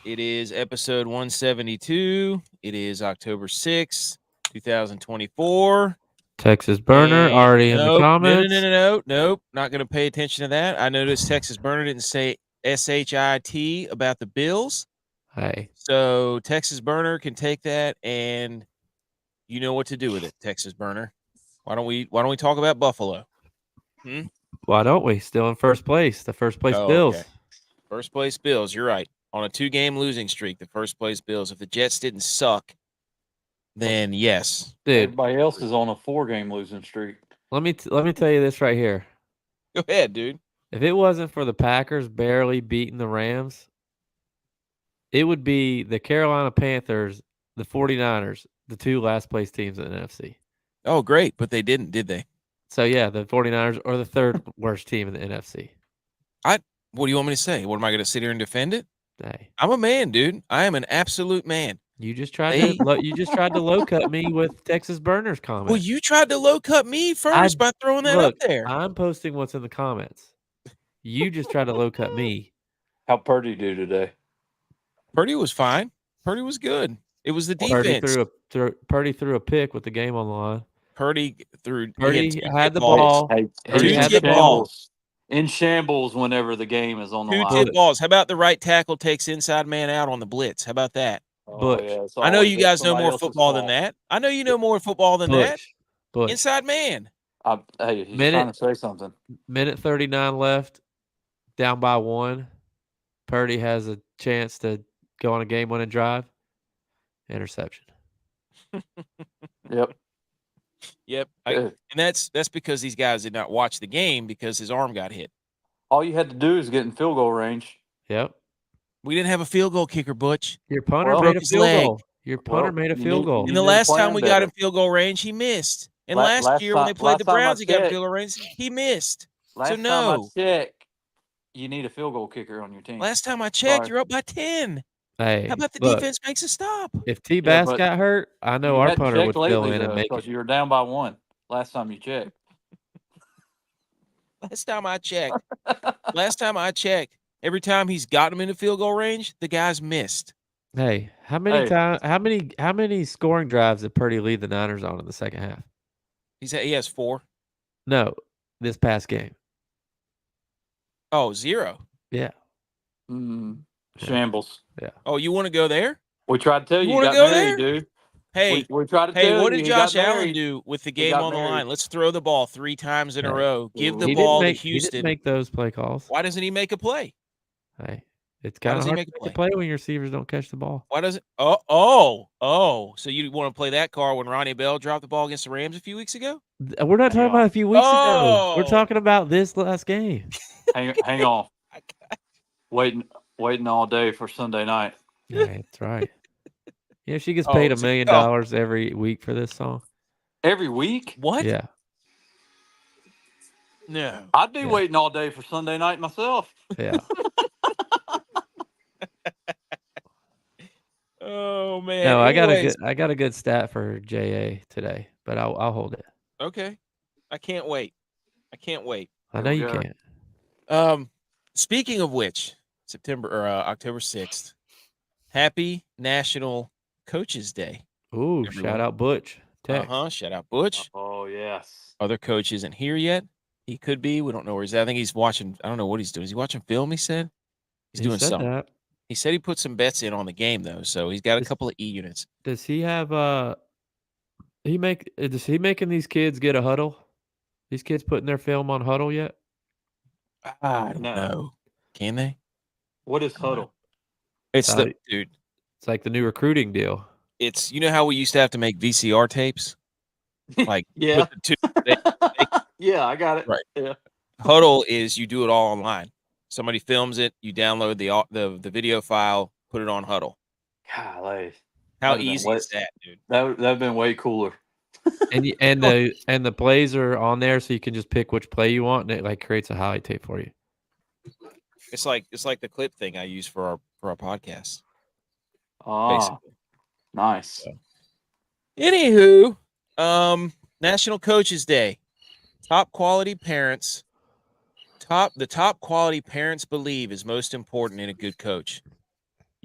It is episode 172. It is October 6th, 2024. Texas Burner already in the comments. Nope. Not going to pay attention to that. I noticed Texas Burner didn't say SHIT about the Bills. Hey. So Texas Burner can take that, and you know what to do with it, Texas Burner. Why don't we talk about Buffalo? Why don't we? Still in first place. The first place Bills. Okay. First place Bills. You're right. On a 2-game losing streak, the first place Bills. If the Jets didn't suck, then yes. Dude, everybody else is on a 4-game losing streak. Let me tell you this right here. Go ahead, dude. If it wasn't for the Packers barely beating the Rams, it would be the Carolina Panthers, the 49ers, the 2 last place teams in the NFC. Oh, great. But they didn't, did they? So, yeah, the 49ers are the 3rd worst team in the NFC. What do you want me to say? What, am I going to sit here and defend it? Hey. I'm a man, dude. I am an absolute man. You just tried to low cut me with Texas Burner's comment. Well, you tried to low cut me first by throwing that up there. I'm posting what's in the comments. You just tried to low cut me. How'd Purdy do today? Purdy was fine. Purdy was good. It was the defense. Purdy threw a pick with the game on the line. Purdy had the ball. Two tip balls. In shambles whenever the game is on the line. 2 tip balls. How about the right tackle takes inside man out on the blitz? How about that? Butch. Yeah, I know you guys know more football than that. I know you know more football than that. Butch. Inside man. Hey, he's trying to say something. Minute 39 left. Down by 1. Purdy has a chance to go on a game-winning drive. Interception. Yep. And that's because these guys did not watch the game because his arm got hit. All you had to do is get in field goal range. Yep. We didn't have a field goal kicker, Butch. Your punter made a field goal. Your punter made a field goal. And the last time we got in field goal range, he missed. And last year when they played the Browns, he got in field goal range. He missed. Last time I checked, you need a field goal kicker on your team. Last time I checked, you're up by 10. Hey, how about the defense makes a stop? If T-Bass got hurt, I know our punter would fill in and make it. Because you were down by 1 last time you checked. Last time I checked, every time he's gotten him into field goal range, the guy's missed. Hey, how many scoring drives did Purdy lead the Niners on in the second half? He has 4. No, this past game. Oh, 0. Yeah. Shambles. Yeah. Oh, you want to go there? We tried to tell you. You want to go there, dude? Hey, we tried to tell you. What did Josh Allen do with the game on the line? Let's throw the ball 3 times in a row. Give the ball to Houston. He didn't make those play calls. Why doesn't he make a play? Hey, it's kind of hard to play when your receivers don't catch the ball. Why does it? Oh. So you want to play that card when Ronnie Bell dropped the ball against the Rams a few weeks ago? We're not talking about a few weeks ago. We're talking about this last game. Hang on. Waiting all day for Sunday night. Yeah, that's right. Yeah, she gets paid $1 million every week for this song. Every week? What? Yeah. No. I'd be waiting all day for Sunday night myself. Yeah. Oh man. No, anyways, I got a good stat for JA today, but I'll hold it. Okay. I can't wait. I know you can't. Speaking of which, October 6th. Happy National Coaches Day. Ooh, everyone. Shout out Butch. Shout out Butch. Oh, yes. Other coach isn't here yet. He could be. We don't know where he's at. I think he's watching. I don't know what he's doing. Is he watching film, he said? He's doing something. That. He said he put some bets in on the game, though, so he's got a couple of E units. Does he have is he making these kids get a huddle? These kids putting their film on huddle yet? I don't know. Can they? What is huddle? It's dude. It's like the new recruiting deal. It's how we used to have to make VCR tapes. Like yeah. Put the yeah, I got it. Right. Yeah. Huddle is you do it all online. Somebody films it, you download the video file, put it on Huddle. Golly. How easy is that, dude? That'd have been way cooler. and the plays are on there, so you can just pick which play you want, and it creates a highlight tape for you. It's like the clip thing I use for our podcast. Oh, basically. Nice. So. Anywho, National Coaches Day. Top quality parents believe is most important in a good coach.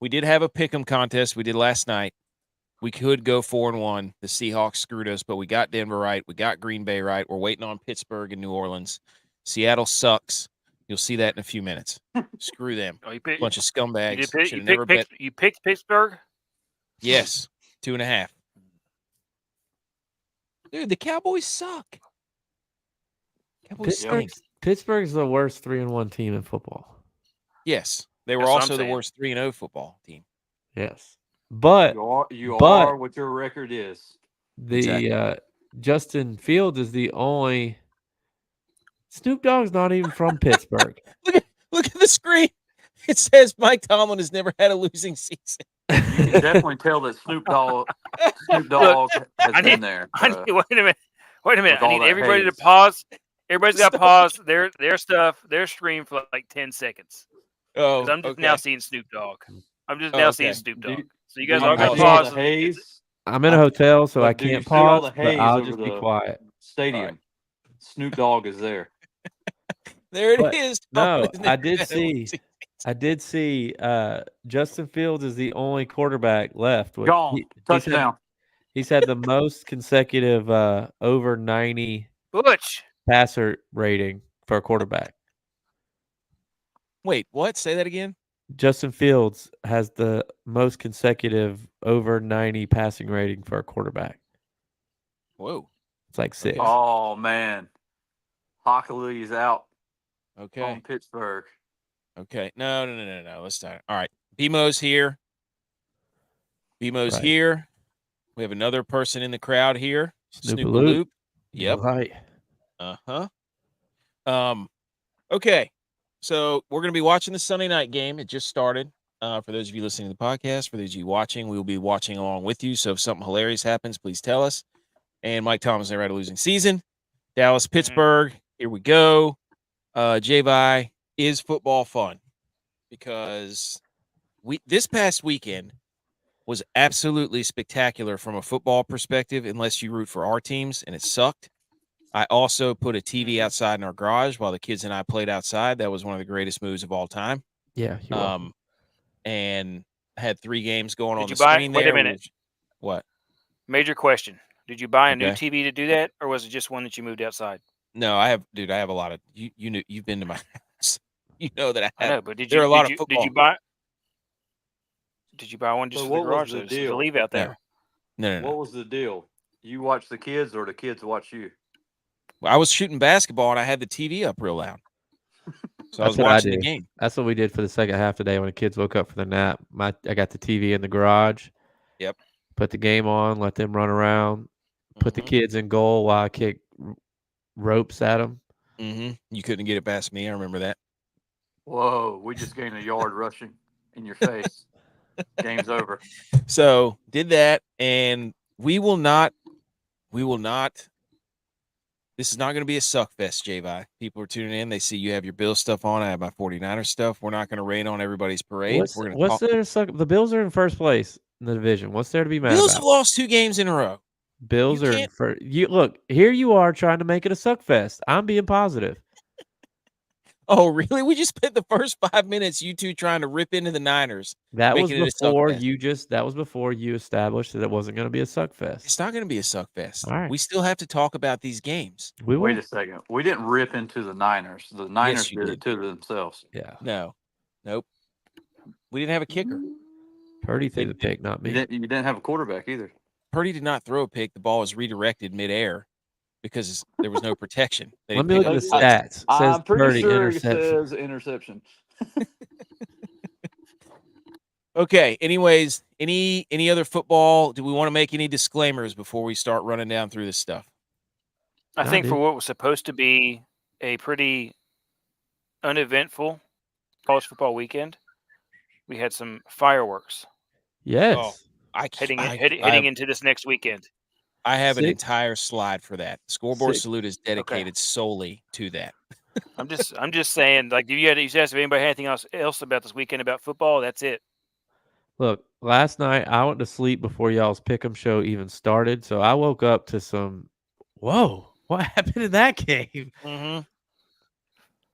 We did have a pick'em contest we did last night. We could go 4-1. The Seahawks screwed us, but we got Denver right. We got Green Bay right. We're waiting on Pittsburgh and New Orleans. Seattle sucks. You'll see that in a few minutes. Screw them. Bunch of scumbags. You picked Pittsburgh? Yes. 2.5. Dude, the Cowboys suck. Pittsburgh's the worst 3-1 team in football. Yes. They were also the worst 3-0 football team. Yes. But you are what your record is. The Justin Fields is the only. Snoop Dogg's not even from Pittsburgh. Look at the screen. It says Mike Tomlin has never had a losing season. You can definitely tell that Snoop Dogg has been there. Wait a minute. I need everybody to pause. Everybody's got to pause their stuff, their stream for like 10 seconds. Oh, I'm just now seeing Snoop Dogg. I'm just now seeing Snoop Dogg. So you guys all got to pause. I'm in a hotel, so I can't pause, but I'll just be quiet. Stadium. Right. Snoop Dogg is there. There it is. No, I did see Justin Fields is the only quarterback left. Touchdown. He's had the most consecutive over 90 passer rating for a quarterback. Wait, what? Say that again? Justin Fields has the most consecutive over 90 passing rating for a quarterback. Whoa. It's like 6. Oh, man. Hockley is out. Okay. On Pittsburgh. Okay. No. Let's start. All right. BMO's here. Here. We have another person in the crowd here. Snoop-a-loop. Yep. Right. Okay. So we're going to be watching the Sunday night game. It just started. For those of you listening to the podcast, for those of you watching, we will be watching along with you. So if something hilarious happens, please tell us. And Mike Thomas never had a losing season. Dallas, Pittsburgh. Here we go. J-Vi, is football fun? Because this past weekend was absolutely spectacular from a football perspective, unless you root for our teams, and it sucked. I also put a TV outside in our garage while the kids and I played outside. That was one of the greatest moves of all time. Yeah. And had 3 games going on the screen there. Wait a minute. What? Major question. Did you buy a new TV to do that, or was it just one that you moved outside? No, I have a lot of you've been to my house. You know that I have. I know, but did you buy one just for the garage to leave out there? No. What was the deal? You watch the kids or the kids watch you? Well, I was shooting basketball and I had the TV up real loud. So I was watching the game. That's what we did for the second half today when the kids woke up for their nap. I got the TV in the garage. Yep. Put the game on, let them run around, put the kids in goal while I kick ropes at them. You couldn't get it past me. I remember that. Whoa, we just gained a yard rushing in your face. Game's over. So did that, and we will not. This is not going to be a suck fest, J-Vi. People are tuning in. They see you have your Bills stuff on. I have my 49ers stuff. We're not going to rain on everybody's parade. The Bills are in first place in the division. What's there to be mad about? Bills have lost 2 games in a row. Bills are in first. Look, here you are trying to make it a suck fest. I'm being positive. Oh, really? We just spent the first 5 minutes, you two trying to rip into the Niners. That was before you established that it wasn't going to be a suck fest. It's not going to be a suck fest. All right. We still have to talk about these games. Wait a second. We didn't rip into the Niners. The Niners did it to themselves. Yeah. Nope. We didn't have a kicker. Purdy threw the pick, not me. You didn't have a quarterback either. Purdy did not throw a pick. The ball was redirected midair because there was no protection. Let me look at the stats. I'm pretty sure it says interception. Okay. Anyways, any other football? Do we want to make any disclaimers before we start running down through this stuff? I think for what was supposed to be a pretty uneventful college football weekend, we had some fireworks. Yes. Oh, heading into this next weekend. I have an entire slide for that. Scoreboard Salute is dedicated solely to that. I'm just saying, like, you asked if anybody had anything else about this weekend about football. That's it. Look, last night I went to sleep before y'all's pick'em show even started, so I woke up to some. Whoa! What happened in that game? Mm-hmm.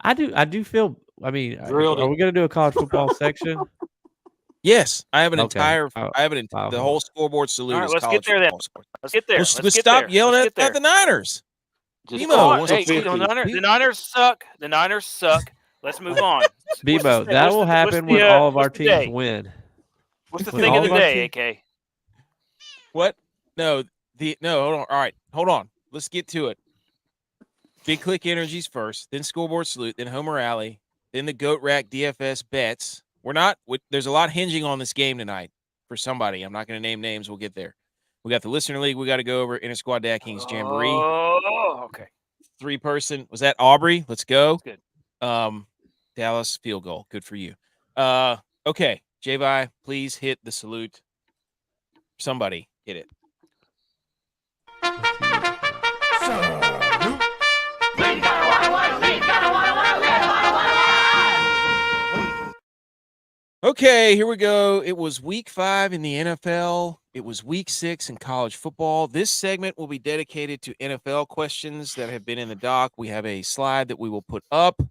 I do feel. I mean, are we going to do a college football section? Yes, I have an Okay. entire. I have the whole scoreboard salute. All right, is let's college get there then. football score. Let's get there. Let's get stop there. yelling Let's at the Niners. Bemo, hey, the Niners suck. The Niners suck. Let's move on. Bebo, that will happen when all of our teams win. What's the thing of the day, AK? What? No, hold on. All right, hold on. Let's get to it. Big Click Energies first, then Scoreboard Salute, then Homer Alley, then the Goat Rack DFS bets. There's a lot hinging on this game tonight for somebody. I'm not going to name names. We'll get there. We got the Listener League. We got to go over Inter Squad DraftKings Jamboree. Oh, okay. 3-person. Was that Aubrey? Let's go. That's good. Dallas field goal. Good for you. Okay. J-Vi, please hit the salute. Somebody hit it. Okay, here we go. It was week 5 in the NFL. It was week 6 in college football. This segment will be dedicated to NFL questions that have been in the doc. We have a slide that we will put up,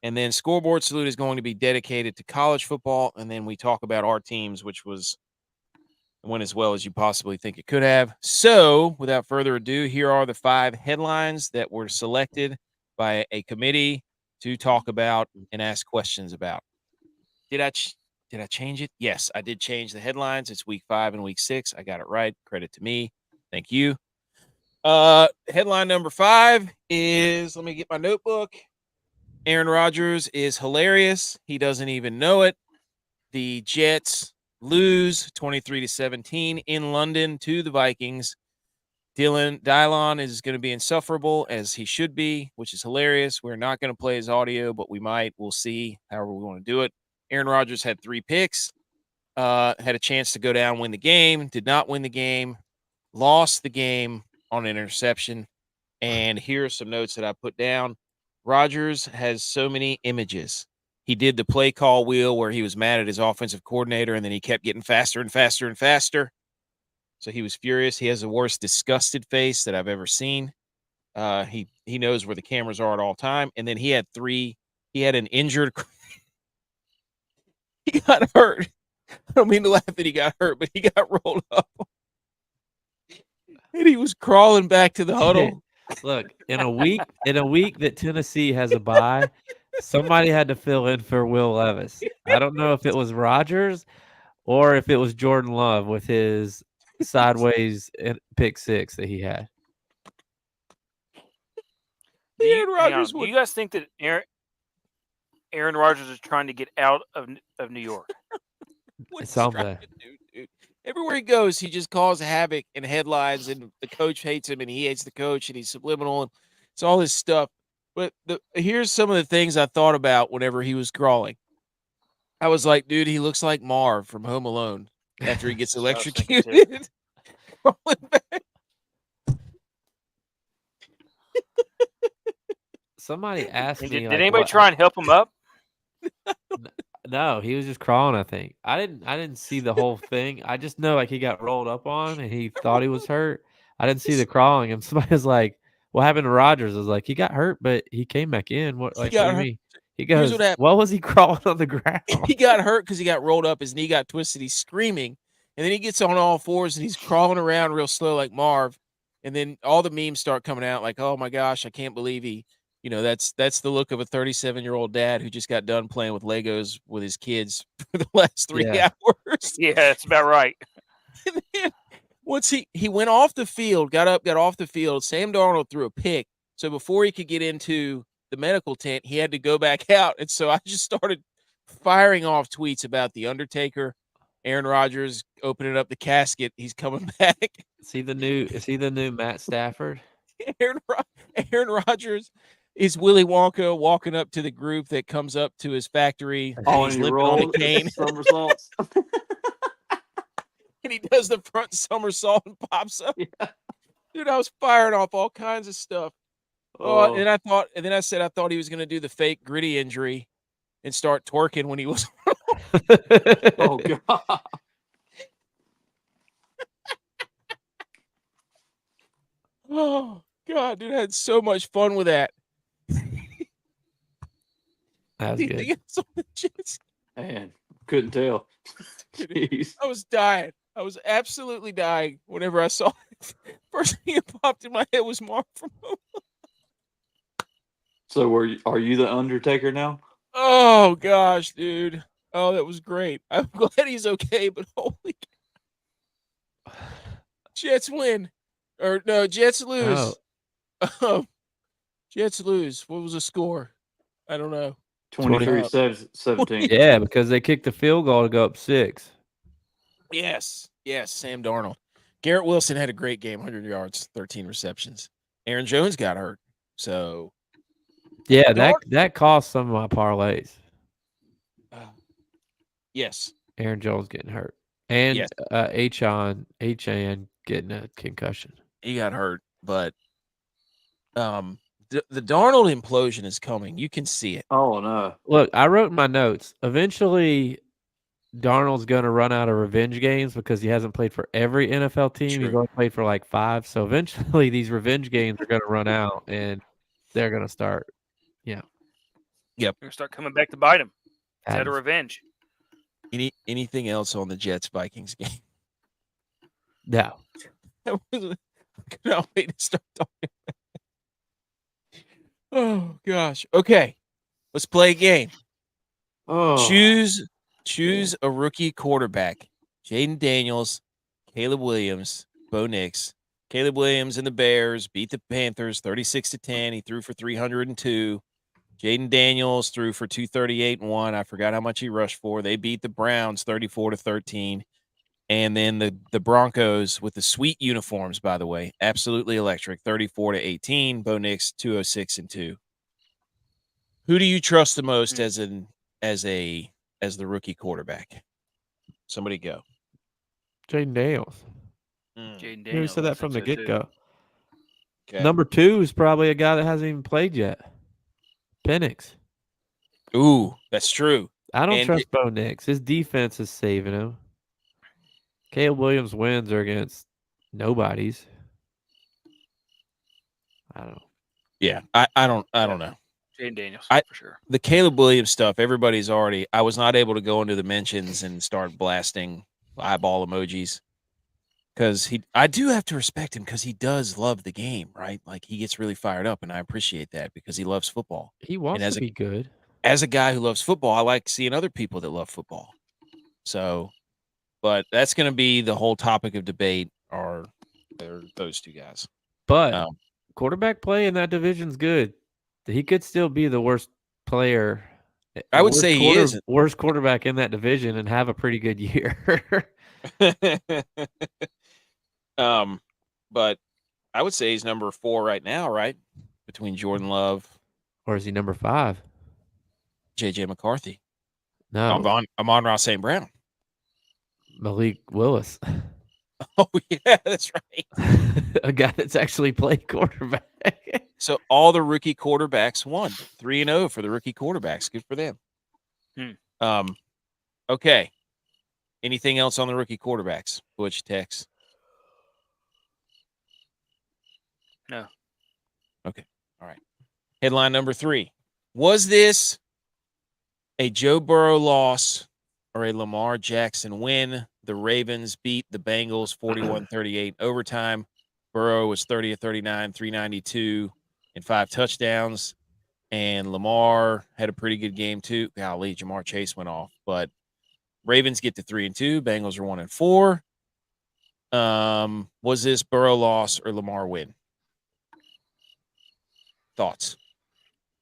and then Scoreboard Salute is going to be dedicated to college football, and then we talk about our teams, which went as well as you possibly think it could have. So, without further ado, here are the 5 headlines that were selected by a committee to talk about and ask questions about. Did I change it? Yes, I did change the headlines. It's week 5 and week 6. I got it right. Credit to me. Thank you. Headline number 5 is, let me get my notebook. Aaron Rodgers is hilarious. He doesn't even know it. The Jets lose 23-17 in London to the Vikings. DYLON is going to be insufferable, as he should be, which is hilarious. We're not going to play his audio, but we might. We'll see however we want to do it. Aaron Rodgers had 3 picks, had a chance to go down, win the game, did not win the game, lost the game on an interception. And here are some notes that I put down. Rodgers has so many images. He did the play call wheel where he was mad at his offensive coordinator, and then he kept getting faster and faster and faster. So he was furious. He has the worst disgusted face that I've ever seen. He knows where the cameras are at all time. And then he had an injured – he got hurt. I don't mean to laugh that he got hurt, but he got rolled up. And he was crawling back to the huddle. Look, in a week that Tennessee has a bye, somebody had to fill in for Will Levis. I don't know if it was Rodgers or if it was Jordan Love with his sideways pick 6 that he had. Do you guys think that Aaron Rodgers is trying to get out of New York? Dude. Everywhere he goes, he just causes havoc and headlines, and the coach hates him, and he hates the coach, and he's subliminal, and it's all this stuff. But here's some of the things I thought about whenever he was crawling. I was like, dude, he looks like Marv from Home Alone after he gets electrocuted. Crawling back. Somebody asked me. Did anybody try and help him up? No, he was just crawling, I think. I didn't see the whole thing. I just know he got rolled up on and he thought he was hurt. I didn't see the crawling. And somebody was like, "What happened to Rodgers?" I was like, "He got hurt, but he came back in." What do you mean? He goes, "What was he crawling on the ground?" He got hurt because he got rolled up. His knee got twisted. He's screaming. And then he gets on all fours and he's crawling around real slow like Marv. And then all the memes start coming out like, "Oh my gosh, I can't believe he." That's the look of a 37-year-old dad who just got done playing with Legos with his kids for the last 3 hours. Yeah, that's about right. And then once he went off the field, got off the field, Sam Darnold threw a pick. So before he could get into the medical tent, he had to go back out. And so I just started firing off tweets about The Undertaker, Aaron Rodgers opening up the casket. He's coming back. Is he the new Matt Stafford? Aaron Rodgers is Willy Wonka walking up to the group that comes up to his factory. He's limping on a cane. Somersaults. And he does the front somersault and pops up. Yeah. Dude, I was firing off all kinds of stuff. And then I said I thought he was going to do the fake gritty injury and start twerking when he was. Oh, God. Oh, God, dude, I had so much fun with that. That was good. Man, Couldn't tell. Jeez. I was dying. I was absolutely dying whenever I saw it. First thing that popped in my head was Mark from home. So are you the Undertaker now? Oh gosh, dude. Oh, that was great. I'm glad he's okay, but holy Jets win. Or no, Jets lose. Oh. Jets lose. What was the score? I don't know. 23-17. Yeah, because they kicked the field goal to go up 6. Yes, Sam Darnold. Garrett Wilson had a great game, 100 yards, 13 receptions. Aaron Jones got hurt. So, yeah, that cost some of my parlays. Yes. Aaron Jones getting hurt. And yes. Achan getting a concussion. He got hurt, but the Darnold implosion is coming. You can see it. Oh, no. Look, I wrote in my notes, eventually Darnold's going to run out of revenge games because he hasn't played for every NFL team. True. He's only played for like 5. So eventually these revenge games are going to run out and they're going to start. Yeah. Yep. They're going to start coming back to bite him. Is that a revenge? Anything else on the Jets-Vikings game? No. I cannot wait to start talking. Oh, gosh. Okay. Let's play a game. Oh. Choose a rookie quarterback. Jaden Daniels, Caleb Williams, Bo Nix. Caleb Williams and the Bears beat the Panthers 36-10. He threw for 302. Jaden Daniels threw for 238-1. I forgot how much he rushed for. They beat the Browns 34-13. And then the Broncos with the sweet uniforms, by the way, absolutely electric, 34-18. Bo Nix 206-2. Who do you trust the most as the rookie quarterback? Somebody go. Jaden Daniels. Jaden You Daniels said that from the get-go. Okay. Number 2 is probably a guy that hasn't even played yet. Penix. Ooh, that's true. I don't trust Bo Nix. His defense is saving him. Caleb Williams' wins are against nobodies. I don't know. Yeah, I don't know. Jaden Daniels, for sure. The Caleb Williams stuff, everybody's already – I was not able to go into the mentions and start blasting eyeball emojis because I do have to respect him because he does love the game, right? Like, he gets really fired up, and I appreciate that because he loves football. He wants to be good. As a guy who loves football, I like seeing other people that love football. So – but that's going to be the whole topic of debate are those two guys. But quarterback play in that division's good. He could still be the worst player. I would say he is. Worst quarterback in that division and have a pretty good year. But I would say he's number 4 right now, right? Between Jordan Love. Or is he number 5? J.J. McCarthy. No. Amon-Ra St. Brown. Malik Willis. Oh, yeah, that's right. A guy that's actually played quarterback. So all the rookie quarterbacks won. 3-0 for the rookie quarterbacks. Good for them. Okay. Anything else on the rookie quarterbacks? Butch, Tex? No. Okay. All right. Headline number 3. Was this a Joe Burrow loss or a Lamar Jackson win? The Ravens beat the Bengals 41-38 overtime. Burrow was 30 of 39, 392 and 5 touchdowns. And Lamar had a pretty good game too. Golly, Jamar Chase went off. But Ravens get to 3-2. Bengals are 1-4. Was this Burrow loss or Lamar win? Thoughts?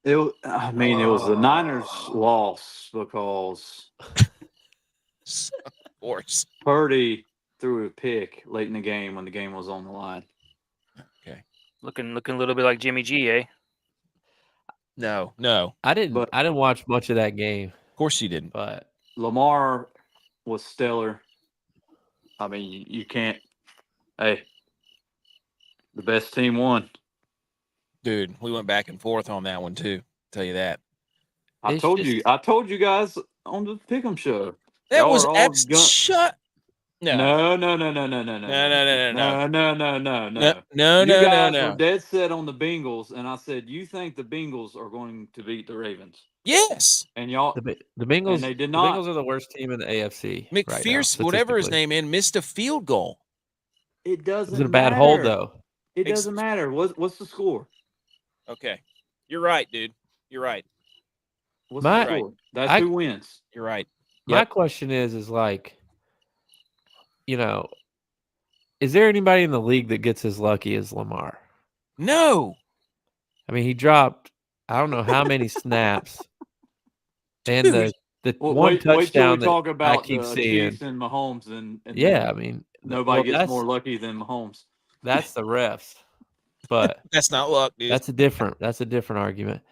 It was the Niners loss because of course Purdy threw a pick late in the game when the game was on the line. Okay, looking a little bit like Jimmy G, eh? No, I didn't watch much of that game. Of course you didn't. But Lamar was stellar. I mean, you can't. Hey, the best team won. Dude, we went back and forth on that one too. I'll tell you that. I told you guys on the Pick'em show. That was shut. No. You guys were dead set on the Bengals, and I said you think the Bengals are going to beat the Ravens. Yes. And y'all, the Bengals. And they did not. The Bengals are the worst team in the AFC. McPherson, right now, whatever his name is, missed a field goal. It doesn't. It was a bad hold though. It doesn't matter. What's the score? Okay, you're right, dude. You're right. What's the score? That's who wins. You're right. My question is like, is there anybody in the league that gets as lucky as Lamar? No. I mean, he dropped I don't know how many snaps, and the one touchdown wait till we that talk about I keep the seeing. Chiefs and Mahomes, and yeah, I mean, nobody gets more lucky than Mahomes. That's the refs, but that's not luck, dude. That's a different argument.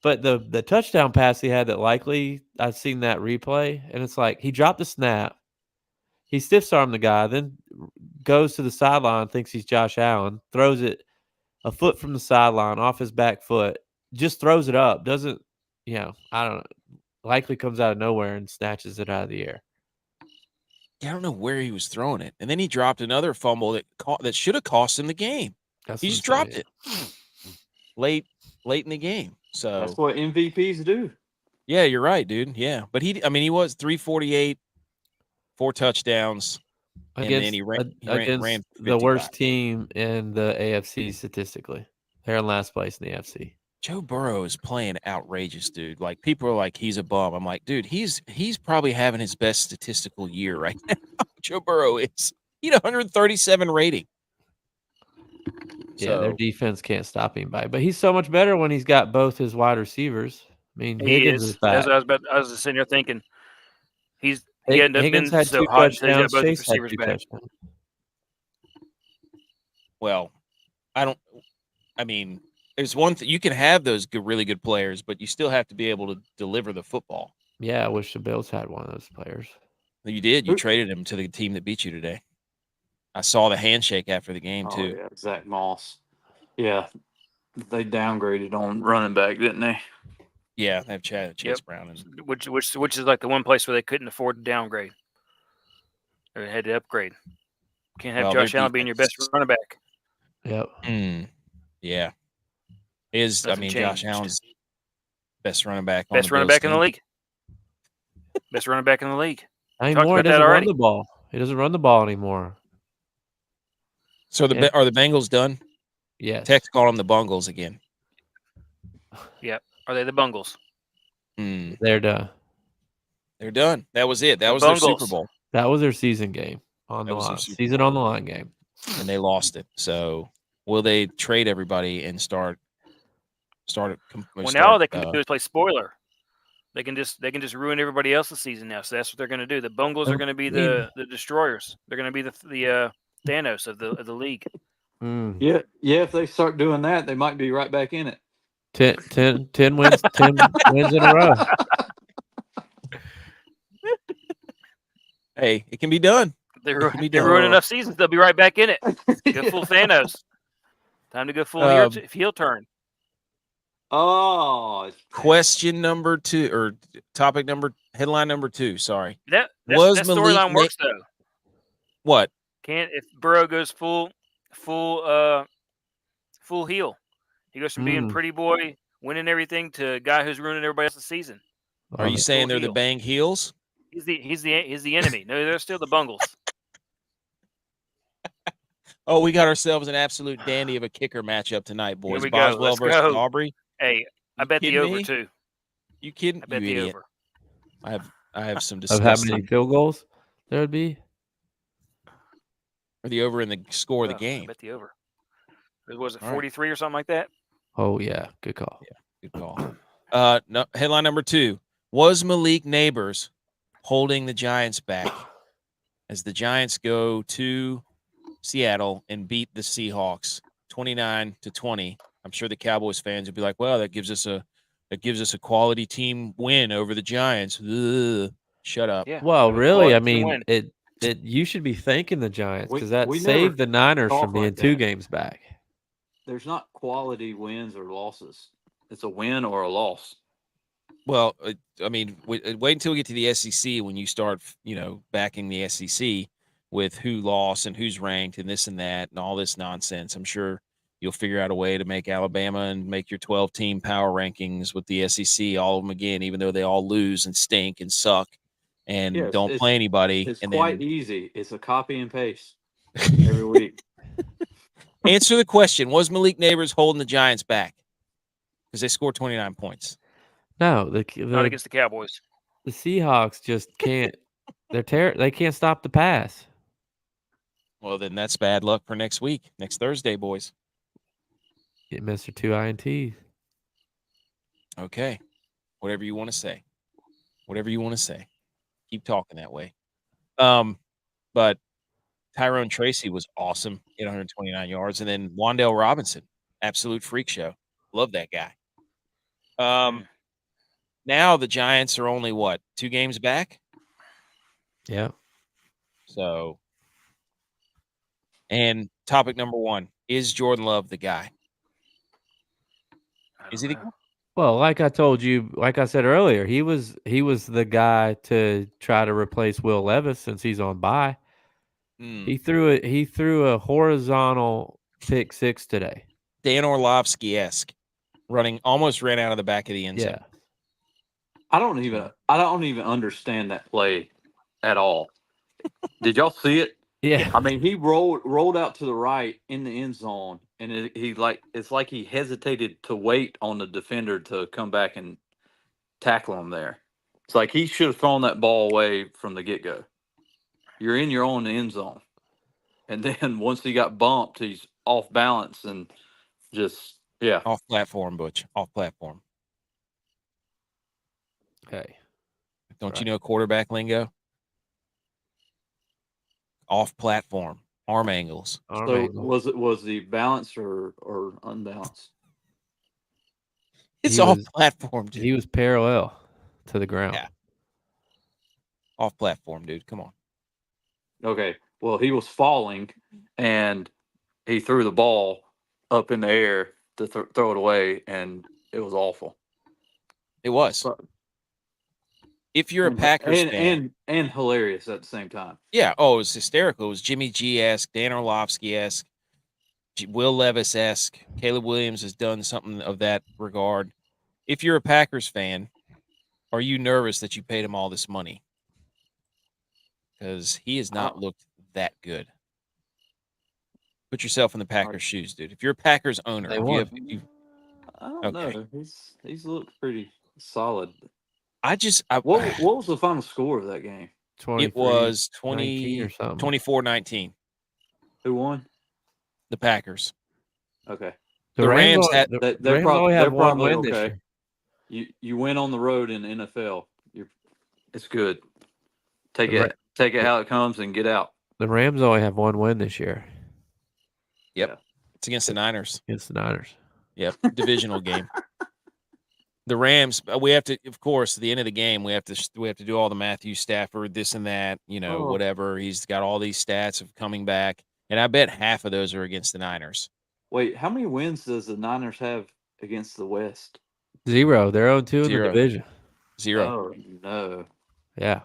But the touchdown pass he had that likely, I've seen that replay, and it's like he dropped the snap, he stiff-armed the guy, then goes to the sideline, thinks he's Josh Allen, throws it a foot from the sideline off his back foot, just throws it up, doesn't, I don't know, likely comes out of nowhere and snatches it out of the air. Yeah, I don't know where he was throwing it. And then he dropped another fumble that should have cost him the game. He just dropped it late in the game. So that's what MVPs do. Yeah, you're right, dude. Yeah, but he was 348, 4 touchdowns, and then he ran the worst team in the AFC statistically. They're in last place in the AFC. Joe Burrow is playing outrageous, dude. Like, people are like, he's a bum. I'm like, dude, he's probably having his best statistical year right now. Joe Burrow is. He had 137 rating. Yeah, their defense can't stop anybody. But he's so much better when he's got both his wide receivers. I mean, Higgins is back. I was just sitting here thinking, he ended up being so hot until he got both his receivers back. Well, there's one thing. You can have those really good players, but you still have to be able to deliver the football. Yeah, I wish the Bills had one of those players. You did. You traded him to the team that beat you today. I saw the handshake after the game, too. Yeah, Zach Moss. Yeah, they downgraded on running back, didn't they? Yeah, they have Chase Brown. Which is like the one place where they couldn't afford to downgrade. They had to upgrade. Can't have Josh Allen being your best running back. Yep. Yeah. Josh Allen's best running back. Best running back in the league. Best running back in the league. Anymore, he doesn't run the ball. He doesn't run the ball anymore. So are the Bengals done? Yes. Tex called them the Bungles again. Yep. Are they the Bungles? They're done. They're done. That was it. That was their Super Bowl. That was their season game on the line. Season on the line game. And they lost it. So will they trade everybody and start? Now all they can do is play spoiler. They can just ruin everybody else's season now. So that's what they're going to do. The Bungles are going to be the destroyers. They're going to be the Thanos of the league. Yeah. If they start doing that, they might be right back in it. 10 wins, 10 wins in a row. Hey, it can be done. They ruin enough seasons, they'll be right back in it. Go full Thanos. Time to go full heel turn. Oh, question number 2 or headline number 2. Sorry, that storyline works though. What? If Burrow goes full heel, he goes from being pretty boy, winning everything, to a guy who's ruining everybody else's season. Are you saying they're the bang heels? He's the enemy. No, they're still the Bungles. Oh, we got ourselves an absolute dandy of a kicker matchup tonight, boys. Here we go. Boswell versus Aubrey. Hey, I bet the over too. You kidding? I bet the idiot. over. I have some disgusting. Of how many field goals there would be? Or the over in the score of the game. I bet the over. Was it 43 or something like that? Oh yeah, good call. Yeah, good call. No, headline number 2: was Malik Neighbors holding the Giants back as the Giants go to Seattle and beat the Seahawks 29-20? I'm sure the Cowboys fans would be like, "Well, that gives us a quality team win over the Giants." Ugh, shut up. Yeah. Well, really, I mean, you should be thanking the Giants because that saved the Niners from being 2 games back. There's not quality wins or losses. It's a win or a loss. Well, I mean, wait until we get to the SEC when you start, backing the SEC. with who lost and who's ranked and this and that and all this nonsense. I'm sure you'll figure out a way to make Alabama and make your 12-team power rankings with the SEC, all of them again, even though they all lose and stink and suck and don't play anybody. It's and quite easy. It's a copy and paste every week. Answer the question. Was Malik Neighbors holding the Giants back? Because they scored 29 points. No, not against the Cowboys. The Seahawks just can't. They can't stop the pass. Well, then that's bad luck for next week, next Thursday, boys. Get Mr. 2 INTs. Okay. Whatever you want to say. Whatever you want to say. Keep talking that way. But Tyrone Tracy was awesome, 829 yards. And then Wan'Dale Robinson, absolute freak show. Love that guy. Now the Giants are only, 2 games back? Yeah. So, and topic number 1, is Jordan Love the guy? Is he the guy? Well, like I told you, like I said earlier, he was the guy to try to replace Will Levis since he's on bye. He threw a horizontal pick 6 today. Dan Orlovsky-esque, almost ran out of the back of the end zone. Yeah. I don't even understand that play at all. Did y'all see it? Yeah. I mean, he rolled out to the right in the end zone, and it's like he hesitated to wait on the defender to come back and tackle him there. It's like he should have thrown that ball away from the get-go. You're in your own end zone. And then once he got bumped, he's off balance and just, yeah. Off platform, Butch. Off platform. Okay. Don't you know quarterback lingo? Off platform. Arm angles. Was the balance or unbalanced? It's off platform, dude. He was parallel to the ground. Yeah. Off platform, dude. Come on. Okay. Well, he was falling, and he threw the ball up in the air to throw it away, and it was awful. It was. But, if you're a Packers fan. And hilarious at the same time. Yeah. Oh, it was hysterical. It was Jimmy G-esque, Dan Orlovsky-esque, Will Levis-esque. Caleb Williams has done something of that regard. If you're a Packers fan, are you nervous that you paid him all this money? Because he has not looked that good. Put yourself in the Packers' shoes, dude. If you're a Packers owner, I don't know. He's looked pretty solid. What was the final score of that game? It was 24-19. Who won? The Packers. Okay. The Rams only have one win okay. this year. You win on the road in the NFL. It's good. Take it how it comes and get out. The Rams only have one win this year. Yep. Yeah. It's against the Niners. Yep. Divisional game. The Rams, we have to, of course, at the end of the game, we have to do all the Matthew Stafford, this and that, whatever. He's got all these stats of coming back, and I bet half of those are against the Niners. Wait, how many wins does the Niners have against the West? 0. They're 0-2 in the division. 0. Oh, no. Yeah.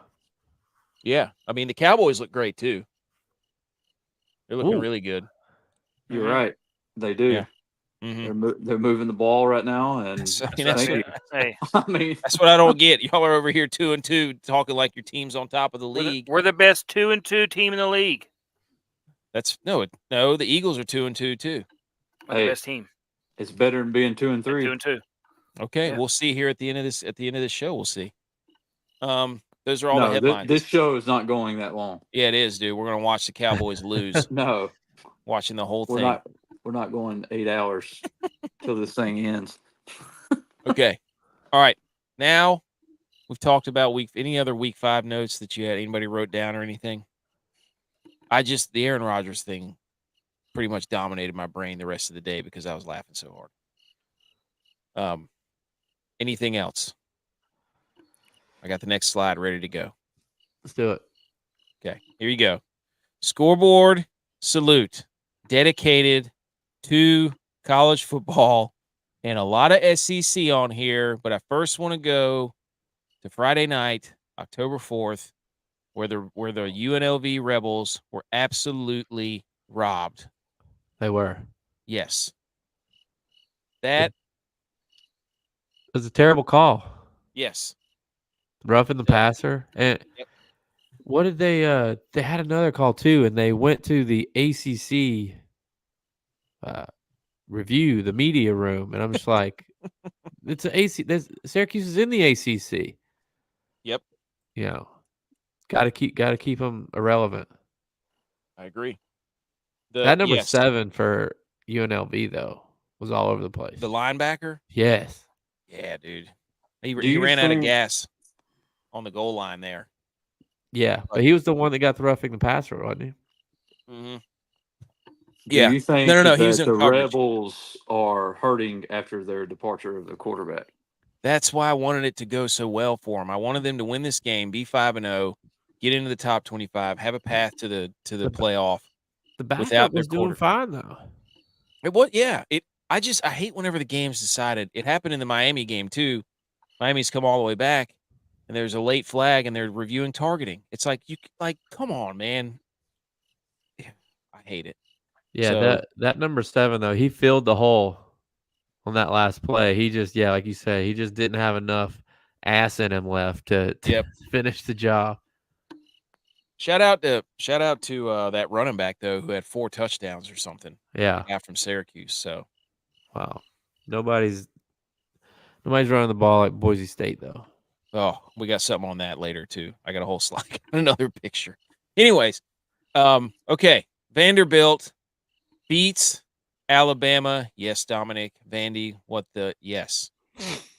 Yeah. I mean, the Cowboys look great, too. They're looking really good. You're right. They do. Yeah. Mm-hmm. They're moving the ball right now, and that's what I don't get. Y'all are over here 2-2, talking like your team's on top of the league. We're the best 2-2 team in the league. That's no. The Eagles are 2-2 too. We're the best team. It's better than being 2-3. 2-2. Okay, we'll see here at the end of this. At the end of this show, we'll see. Those are all the headlines. This show is not going that long. Yeah, it is, dude. We're gonna watch the Cowboys lose. No, watching the whole thing. We're not going 8 hours till this thing ends. Okay. All right. Now we've talked about any other week 5 notes that you had anybody wrote down or anything? The Aaron Rodgers thing pretty much dominated my brain the rest of the day because I was laughing so hard. Anything else? I got the next slide ready to go. Let's do it. Okay. Here you go. Scoreboard salute dedicated to college football and a lot of SEC on here, but I first want to go to Friday night, October 4th, where the UNLV Rebels were absolutely robbed. They were. Yes. That. It was a terrible call. Yes. Roughing the passer. And Yep. what did they had another call too, and they went to the ACC review, the media room, and I'm just like, it's an AC. Syracuse is in the ACC. Yep. You know, got to keep them irrelevant. I agree. That number 7 for UNLV though was all over the place. The linebacker. Yes. Yeah, dude. He ran out of gas on the goal line there. Yeah, but he was the one that got the roughing the passer, wasn't he? Mm-hmm. Do you think no, he that was in the coverage. Rebels are hurting after their departure of the quarterback? That's why I wanted it to go so well for them. I wanted them to win this game, be 5-0, get into the top 25, have a path to the playoff. The backup without their was doing fine though. I hate whenever the game's decided. It happened in the Miami game too. Miami's come all the way back, and there's a late flag, and they're reviewing targeting. It's like come on, man. I hate it. Yeah, So, that number 7 though, he filled the hole on that last play. He just, like you say, he just didn't have enough ass in him left to finish the job. Shout out to that running back though, who had 4 touchdowns or something. Yeah, the guy from Syracuse. So, wow, nobody's running the ball like Boise State though. Oh, we got something on that later too. I got a whole slide, another picture. Anyways, okay, Vanderbilt beats Alabama. Yes, Dominic, Vandy. Yes.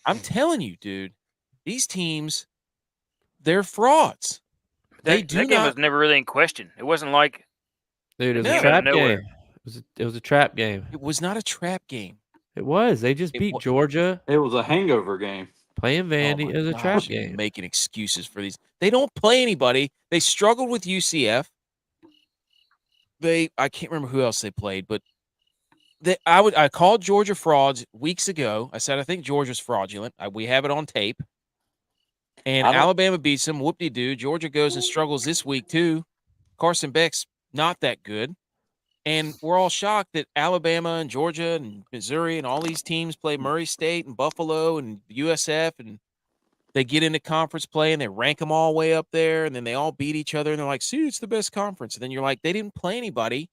I'm telling you, dude, these teams, they're frauds. That game was never really in question. It wasn't like, dude, it was a trap game. It was a trap game. It was not a trap game. It was. They just beat Georgia. It was a hangover game. Playing Vandy. It was a trap game. Making excuses for these. They don't play anybody. They struggled with UCF. I can't remember who else they played, but I called Georgia frauds weeks ago. I said I think Georgia's fraudulent. We have it on tape. And Alabama beats them. Whoop-de-doo. Georgia goes and struggles this week, too. Carson Beck's not that good. And we're all shocked that Alabama and Georgia and Missouri and all these teams play Murray State and Buffalo and USF, and they get into conference play and they rank them all way up there, and then they all beat each other, and they're like, see, it's the best conference. And then you're like, they didn't play anybody.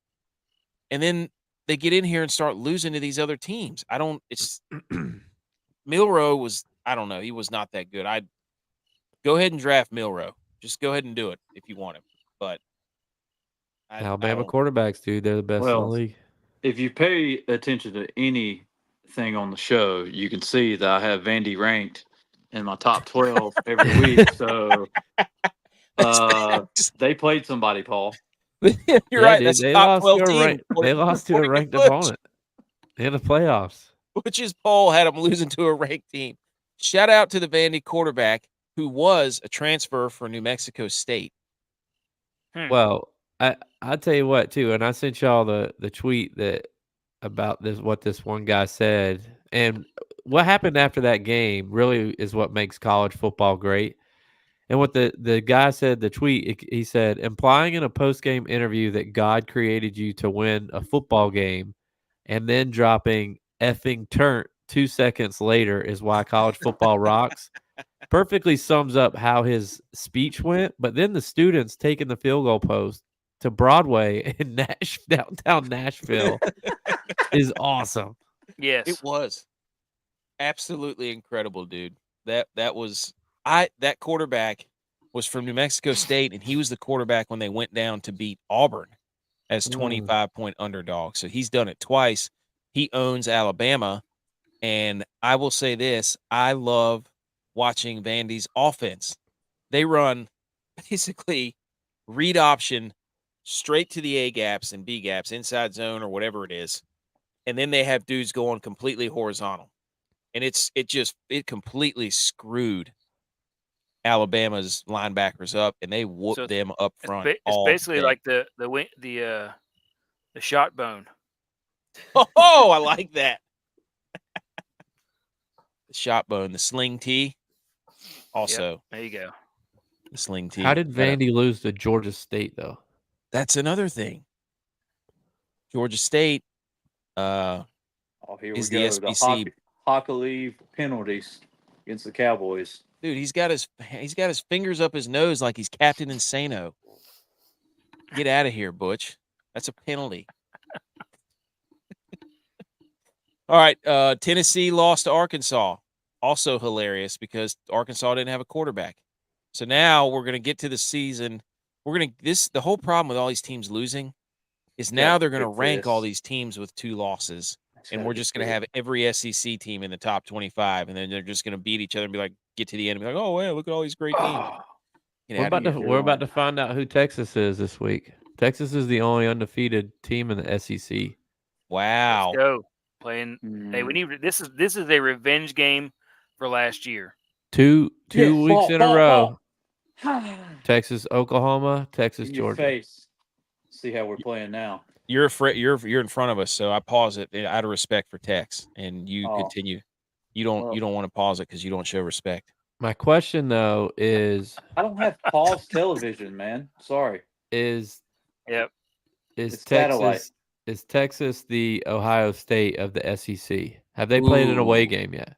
And then they get in here and start losing to these other teams. Milroe was, I don't know, he was not that good. Go ahead and draft Milroe. Just go ahead and do it if you want him. But Alabama quarterbacks, dude, they're the best in the league. If you pay attention to anything on the show, you can see that I have Vandy ranked in my top 12 every week. So they played somebody, Paul. You're right. Dude, that's a top 12 team. They lost to a ranked opponent in the playoffs. Butch's poll had them losing to a ranked team. Shout out to the Vandy quarterback, who was a transfer for New Mexico State. Well, I tell you what too, and I sent y'all the tweet about what this one guy said, and what happened after that game really is what makes college football great. And what the guy said, the tweet, he said, implying in a post-game interview that God created you to win a football game, and then dropping effing turnt 2 seconds later is why college football rocks. Perfectly sums up how his speech went. But then the students taking the field goal post to Broadway in downtown Nashville is awesome. Yes, it was absolutely incredible, dude. That quarterback was from New Mexico State, and he was the quarterback when they went down to beat Auburn as 25-point underdog. So he's done it twice. He owns Alabama, and I will say this: I love watching Vandy's offense. They run basically read option straight to the A gaps and B gaps, inside zone or whatever it is. And then they have dudes going completely horizontal. And it completely screwed Alabama's linebackers up, and they whooped them up front. It's basically like the shot bone. Oh, I like that. The shot bone, the sling T. Also, yep, there you go. The sling tee. How did Vandy lose to Georgia State though? That's another thing. Georgia State Here we is go. the SBC. Hockey penalties against the Cowboys. Dude, he's got his fingers up his nose like he's Captain Insano. Get out of here, Butch. That's a penalty. All right, Tennessee lost to Arkansas. Also hilarious because Arkansas didn't have a quarterback. So now we're going to get to the season. The whole problem with all these teams losing is now they're going to rank all these teams with 2 losses. And we're just going to have every SEC team in the top 25, and then they're just going to beat each other and be like, get to the end and be like, oh, yeah, look at all these great teams. We're about to find out who Texas is this week. Texas is the only undefeated team in the SEC. Wow. Let's go. Playing. Hey, we need this is a revenge game for last year. Two weeks in a row. Texas, Oklahoma, Texas, Georgia. Face. See how we're playing now. You're afraid. You're in front of us, so I pause it out of respect for Tex, and you continue. You don't want to pause it because you don't show respect. My question though is, I don't have pause television, man. Sorry. Is It's Texas satellite. Is Texas the Ohio State of the SEC? Have they played an away game yet?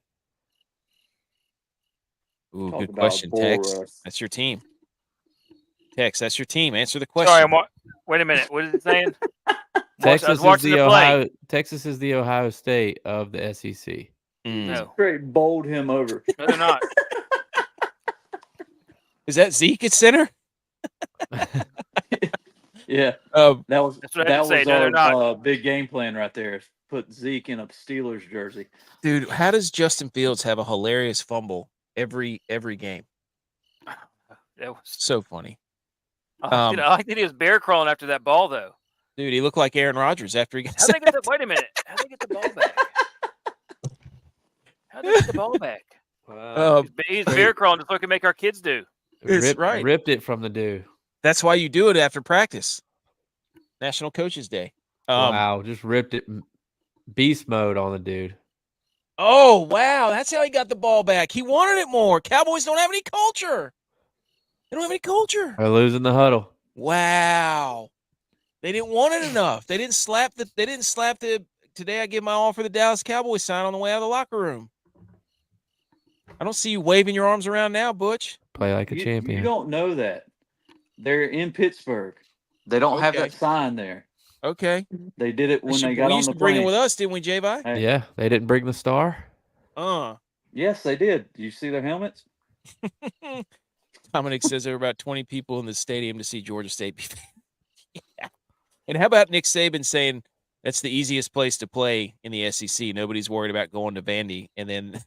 Ooh, good question, Tex. That's your team. Tex, that's your team. Answer the question. Sorry, wait a minute. What is it saying? Texas is the Ohio State of the SEC. No. Straight bowled him over. No, they're not. Is that Zeke at center? Yeah. That was No, our big game plan right there. Put Zeke in a Steelers jersey. Dude, how does Justin Fields have a hilarious fumble every game? That was so funny. I like that he was bear crawling after that ball, though. Dude, he looked like Aaron Rodgers after he got Wait a minute. How'd they get the ball back? How'd they get the ball back? He's bear crawling just like we make our kids do. Ripped it from the dude. That's why you do it after practice. National Coaches Day. Wow, just ripped it beast mode on the dude. Oh, wow. That's how he got the ball back. He wanted it more. Cowboys don't have any culture. They don't have any culture. They're losing the huddle. Wow. They didn't want it enough. They didn't slap the today I give my all for the Dallas Cowboys sign on the way out of the locker room. I don't see you waving your arms around now, Butch. Play like a champion. You don't know that. They're in Pittsburgh. They don't have that sign there. Okay. They did it when they got on the plane. We used to bring it with us, didn't we, J-Vi? Yeah, they didn't bring the star. Yes, they did. Do you see their helmets? Dominic says there were about 20 people in the stadium to see Georgia State. Yeah. And how about Nick Saban saying that's the easiest place to play in the SEC? Nobody's worried about going to Vandy. And then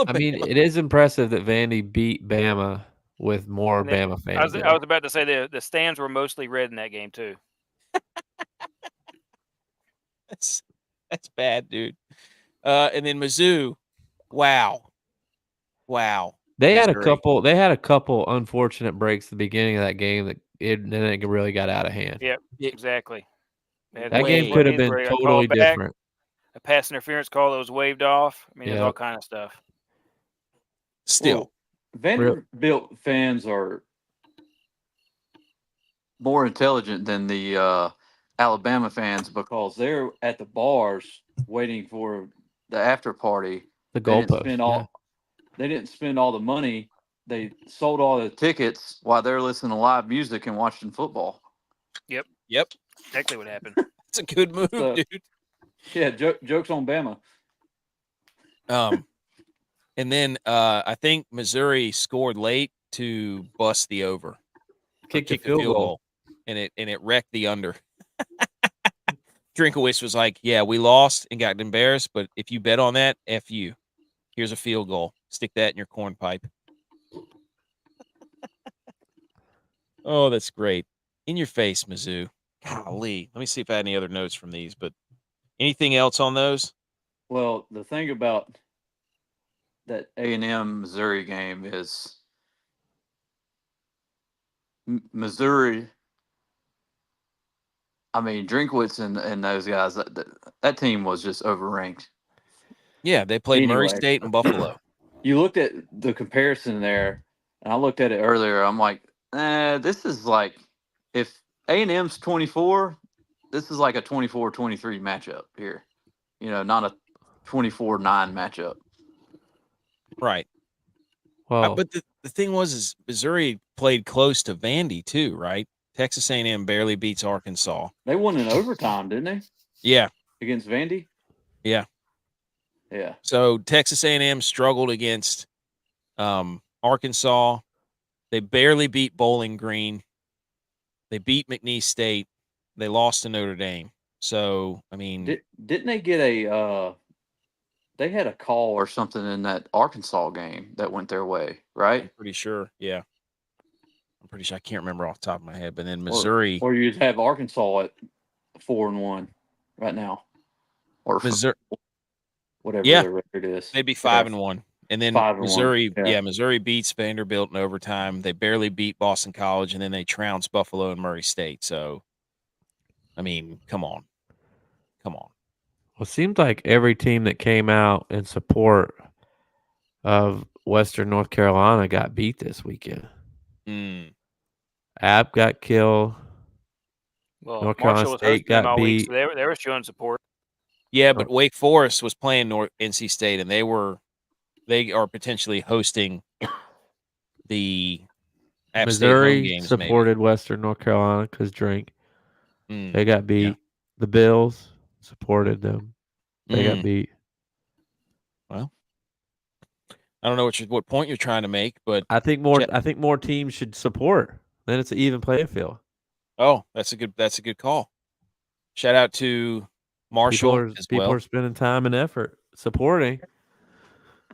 I mean, it is impressive that Vandy beat Bama with more Bama fans. I was about to say the stands were mostly red in that game too. That's bad, dude. And then Mizzou, wow. They had a couple unfortunate breaks at the beginning of that game that it really got out of hand. Yep, exactly. That game could have been totally different. A pass interference call that was waved off. I mean, there's all kind of stuff. Still, Vanderbilt fans are more intelligent than the Alabama fans because they're at the bars waiting for the after party. The goalpost. They didn't spend all the money. They sold all the tickets while they're listening to live music and watching football. Yep. Exactly what happened. It's a good move, dude. Yeah, jokes on Bama. And then I think Missouri scored late to bust the over. Kick a field goal. And it wrecked the under. Drinkowitz was like, yeah, we lost and got embarrassed, but if you bet on that, F you. Here's a field goal. Stick that in your corn pipe. Oh, that's great. In your face, Mizzou. Golly. Let me see if I had any other notes from these, but anything else on those? Well, the thing about that A&M Missouri game is Missouri. I mean, Drinkwitz and those guys, that team was just overranked. Yeah, they played Murray State and Buffalo. You looked at the comparison there. And I looked at it earlier. I'm like, this is like if A&M's 24, this is like a 24-23 matchup here. Not a 24-9 matchup. Right. Well, But the thing is Missouri played close to Vandy too, right? Texas A&M barely beats Arkansas. They won in overtime, didn't they? Yeah. Against Vandy? Yeah. Yeah. So Texas A&M struggled against Arkansas. They barely beat Bowling Green. They beat McNeese State. They lost to Notre Dame. So, I mean, didn't they get they had a call or something in that Arkansas game that went their way, right? I'm pretty sure. Yeah. I'm pretty sure. I can't remember off the top of my head. But then Missouri. Or you have Arkansas at 4-1 right now. Or Missouri. Whatever their record is. Maybe 5-1. And then 5-1. Missouri, Missouri beats Vanderbilt in overtime. They barely beat Boston College, and then they trounced Buffalo and Murray State. So, I mean, come on. Well, it seems like every team that came out in support of Western North Carolina got beat this weekend. App got killed. Well, North Marshall Carolina was State hosting them got all week, beat. so they were showing support. Yeah, but Wake Forest was playing NC State, and they are potentially hosting the App State home Missouri games. supported maybe. Western North Carolina because Drink. They got beat. Yeah. The Bills supported them. They got beat. Well, I don't know what point you're trying to make, but I think more teams should support. Then it's an even playing field. Oh, that's a good call. Shout out to Marshall People are spending time and effort supporting.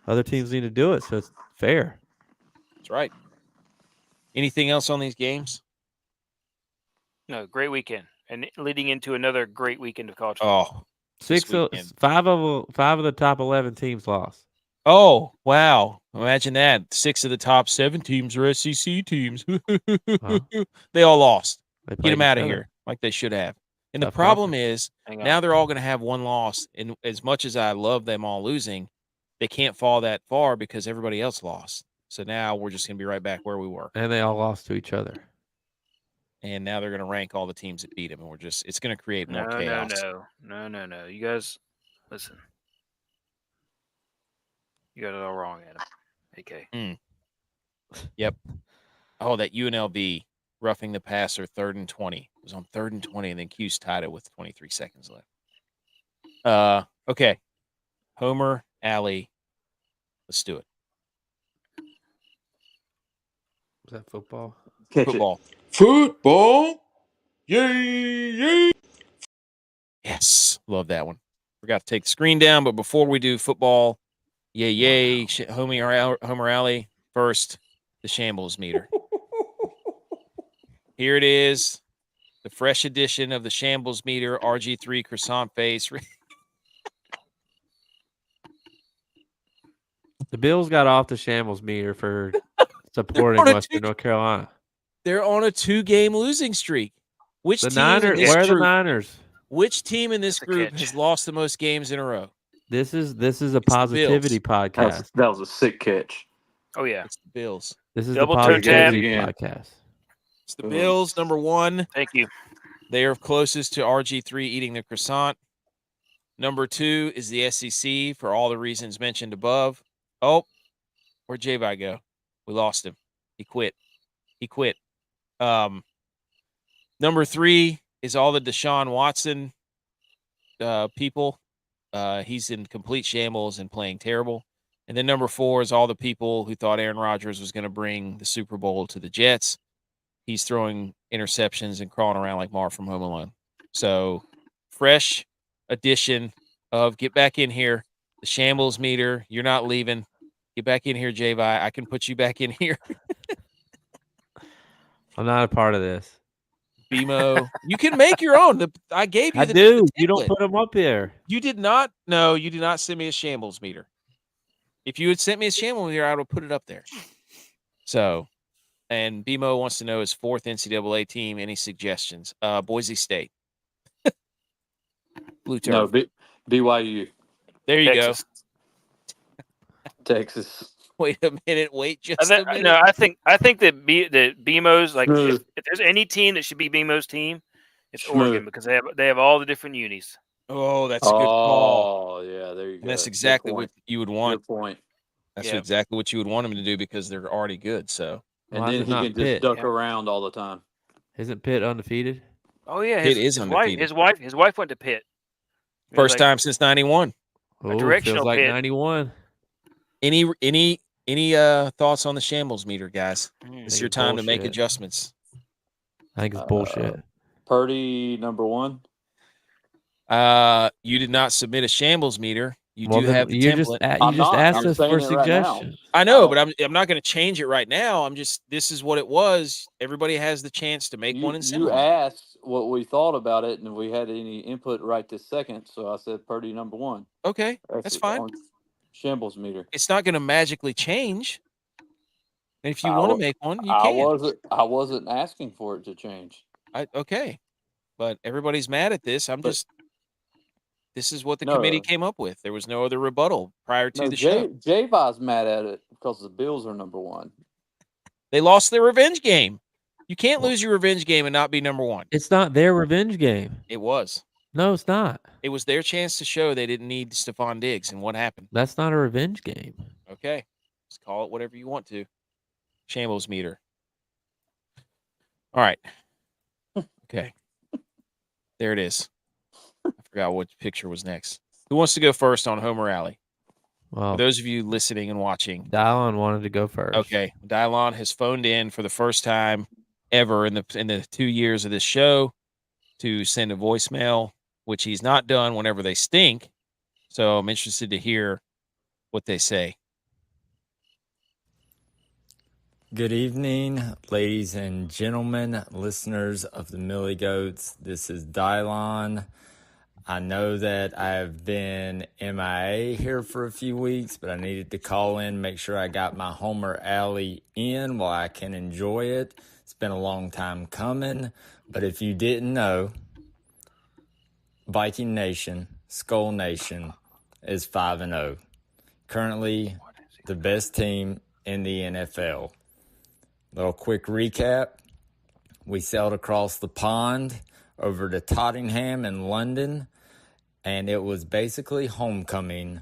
Other teams need to do it, so it's fair. That's right. Anything else on these games? No, great weekend, and leading into another great weekend of college football. 5 of the top 11 teams lost. Oh, wow. Imagine that. 6 of the top 7 teams are SEC teams. They all lost. Get them out of here like they should have. And the problem is now they're all going to have one loss. And as much as I love them all losing, they can't fall that far because everybody else lost. So now we're just going to be right back where we were. And they all lost to each other. And now they're going to rank all the teams that beat them. And it's going to create more chaos. No. You guys, listen. You got it all wrong, Adam. AK. Yep. Oh, that UNLV roughing the passer 3rd and 20. It was on 3rd and 20, and then Cuse tied it with 23 seconds left. Okay. Homer, Alley. Let's do it. Was that football? Football. Yay. Yes. Love that one. Forgot to take the screen down, but before we do football, yay. Homer Alley. First, the shambles meter. Here it is. The fresh edition of the shambles meter, RG3 croissant face. The Bills got off the shambles meter for supporting Western North Carolina. They're on a 2-game losing streak. Where are the Niners? Which team in this group has lost the most games in a row? This is a positivity podcast. That was a sick catch. Oh yeah, it's the Bills. This is double the positivity podcast. It's the Bills, number 1. Thank you. They are closest to RG3 eating the croissant. Number 2 is the SEC for all the reasons mentioned above. Oh, where'd J-Vi go? We lost him. He quit. Number 3 is all the Deshaun Watson people. He's in complete shambles and playing terrible. And then number 4 is all the people who thought Aaron Rodgers was going to bring the Super Bowl to the Jets. He's throwing interceptions and crawling around like Marv from Home Alone. So, fresh edition of get back in here. The shambles meter. You're not leaving. Get back in here, J-Vi. I can put you back in here. I'm not a part of this. BMO. You can make your own. I gave you I do. You don't put them up here. You did not. No, you did not send me a shambles meter. If you had sent me a shambles meter, I would have put it up there. So, and BMO wants to know his 4th NCAA team. Any suggestions? Boise State. Blue Turf. No, BYU. There you go. Texas. Wait a minute. Wait just I a minute. No, I think that BMO's like Smooth. if there's any team that should be BMO's team, it's Smooth. Oregon because they have all the different unis. Oh, that's a good call. Oh, yeah, there you go. And that's Good exactly what point. you would want. Good point. That's Yeah. exactly what you would want them to do because they're already good. So And Why is then it he not can just Pitt? duck Yeah. around all the time. Isn't Pitt undefeated? Oh yeah, Pitt is undefeated. His wife went to Pitt. It was first like time since '91. Oh, directional feels like Pitt. 91. Any thoughts on the shambles meter, guys? Mm. It's your it's time to make bullshit. adjustments. I think it's bullshit. Purdy, number 1. You did not submit a shambles meter. You Well, do then have the you template. I'm just not. asked I'm us saying for it right now. suggestions. I know, Oh. but I'm not going to change it right now. This is what it was. Everybody has the chance to make one and send You one. asked what we thought about it, and we had any input right this second, so I said Purdy, number 1. Okay, that's fine. On shambles meter. It's not going to magically change. And if you want to make one, you I can. wasn't asking for it to change. Okay, but everybody's mad at this. This is what the committee came up with. There was no other rebuttal prior to the show. J-Vi's mad at it because the Bills are number 1. They lost their revenge game. You can't lose your revenge game and not be number 1. It's not their revenge game. It was. No, it's not. It was their chance to show they didn't need Stephon Diggs, and what happened? That's not a revenge game. Okay, just call it whatever you want to. Shambles meter. All right. Okay. There it is. I forgot what picture was next. Who wants to go first on Homer Alley? Well, For those of you listening and watching. Dylon wanted to go first. Okay. DYLON has phoned in for the first time ever in the 2 years of this show to send a voicemail, which he's not done whenever they stink. So I'm interested to hear what they say. Good evening, ladies and gentlemen, listeners of the Millie Goats. This is DYLON. I know that I've been MIA here for a few weeks, but I needed to call in, make sure I got my Homer Alley in while I can enjoy it. It's been a long time coming, but if you didn't know, Viking Nation, Skull Nation is 5-0. Currently the best team in the NFL. Little quick recap. We sailed across the pond over to Tottenham in London, and it was basically homecoming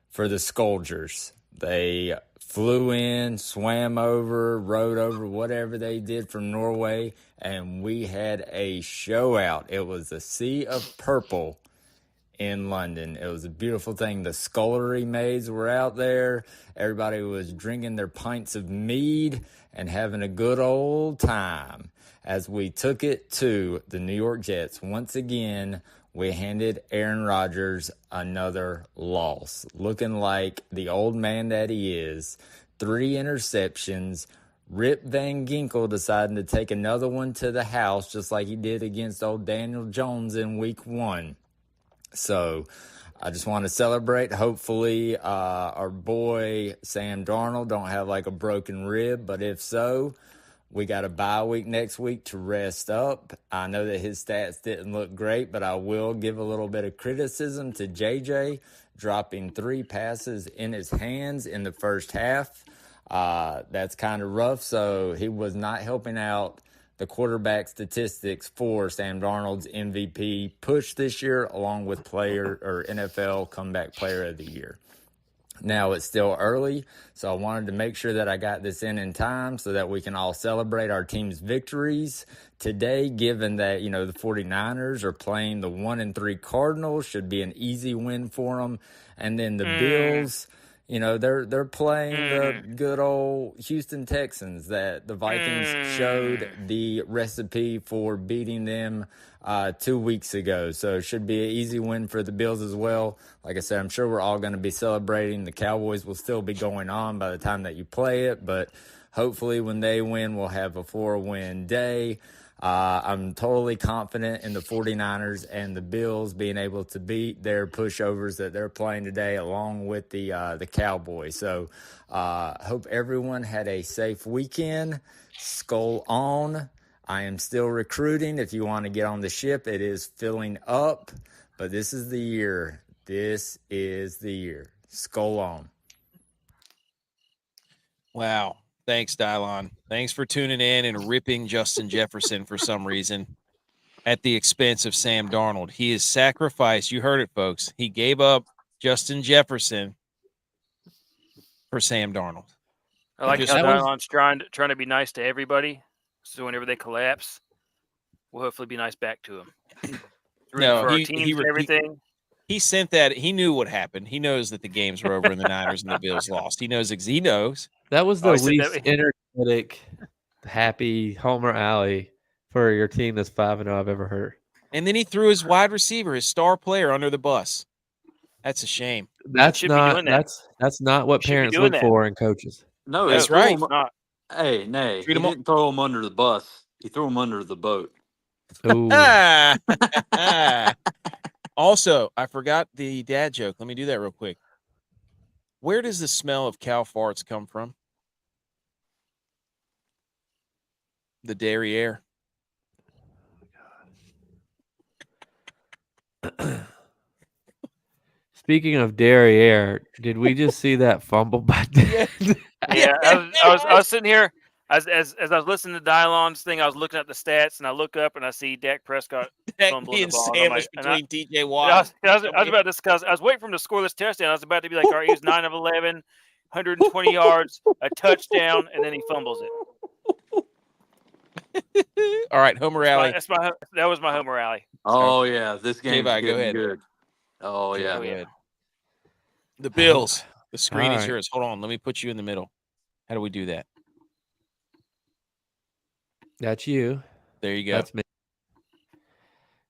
for the Scolders. They flew in, swam over, rode over, whatever they did from Norway, and we had a show out. It was a sea of purple in London. It was a beautiful thing. The scullery maids were out there. Everybody was drinking their pints of mead and having a good old time as we took it to the New York Jets. Once again, we handed Aaron Rodgers another loss, looking like the old man that he is. 3 interceptions. Rip Van Ginkel deciding to take another one to the house, just like he did against old Daniel Jones in week 1. So I just want to celebrate. Hopefully our boy Sam Darnold don't have like a broken rib, but if so, we got a bye week next week to rest up. I know that his stats didn't look great, but I will give a little bit of criticism to JJ, dropping 3 passes in his hands in the first half. That's kind of rough, so he was not helping out the quarterback statistics for Sam Darnold's MVP push this year, along with NFL comeback player of the year. Now it's still early, so I wanted to make sure that I got this in time so that we can all celebrate our team's victories today, given that, the 49ers are playing the 1-3 Cardinals, should be an easy win for them. And then the Bills, they're playing the good old Houston Texans that the Vikings showed the recipe for beating them 2 weeks ago. So it should be an easy win for the Bills as well. Like I said, I'm sure we're all going to be celebrating. The Cowboys will still be going on by the time that you play it, but hopefully when they win, we'll have a 4-win day. I'm totally confident in the 49ers and the Bills being able to beat their pushovers that they're playing today, along with the Cowboys. So hope everyone had a safe weekend. Skull on. I am still recruiting. If you want to get on the ship, it is filling up. But this is the year. This is the year. Skull on. Wow. Thanks, DYLON. Thanks for tuning in and ripping Justin Jefferson for some reason at the expense of Sam Darnold. He is sacrificed. You heard it, folks. He gave up Justin Jefferson for Sam Darnold. I like Just- how that was- Dylon's trying to be nice to everybody. So whenever they collapse, we'll hopefully be nice back to them. No, for our he- teams he- and everything. He sent that. He knew what happened. He knows that the games were over and the Niners and the Bills lost. He knows. He knows. That was Oh, the I said least that- energetic, happy Homer Alley for your team that's 5-0 I've ever heard. And then he threw his wide receiver, his star player, under the bus. That's a shame. That's should be not doing that. that's not what Should be parents doing look that. for in coaches. No, That's he threw right. him- Not. Hey, nay, he Treat him all- didn't throw him under the bus. He threw him under the boat. Ooh. Also, I forgot the dad joke. Let me do that real quick. Where does the smell of cow farts come from? The derriere. Speaking of derriere, did we just see that fumble by Dan? Yeah, I was sitting here as I was listening to Dylon's thing. I was looking at the stats, and I look up and I see Dak Prescott That fumbling being the ball. And I'm sandwiched like- and I- between DJ And Watt. I was about to discuss. I was waiting for him to score this touchdown. I was about to be like, all right, he was 9 of 11, 120 yards, a touchdown, and then he fumbles it. All right, Homer Alley. That was my Homer Alley. Oh yeah, this game's J-Vi, go getting ahead. good. Oh yeah. Go ahead. The Bills. The screen All is right. yours. Hold on. Let me put you in the middle. How do we do that? That's you. There you go. That's me.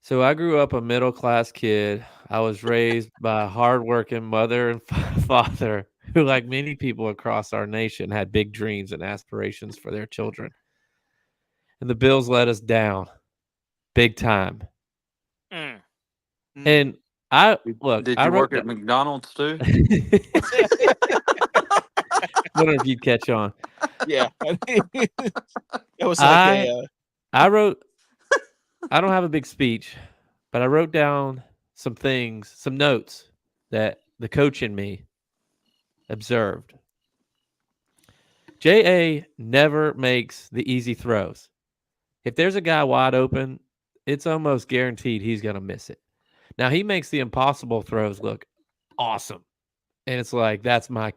So I grew up a middle class kid. I was raised by a hardworking mother and father who, like many people across our nation, had big dreams and aspirations for their children. And the Bills let us down big time. Mm. And I look, Did I you wrote work at that- McDonald's too? Wonder if you'd catch on. Yeah. That was I wrote, I don't have a big speech, but I wrote down some things, some notes that the coach in me observed. J.A. never makes the easy throws. If there's a guy wide open, it's almost guaranteed he's going to miss it. Now, he makes the impossible throws look awesome. And it's like, that's my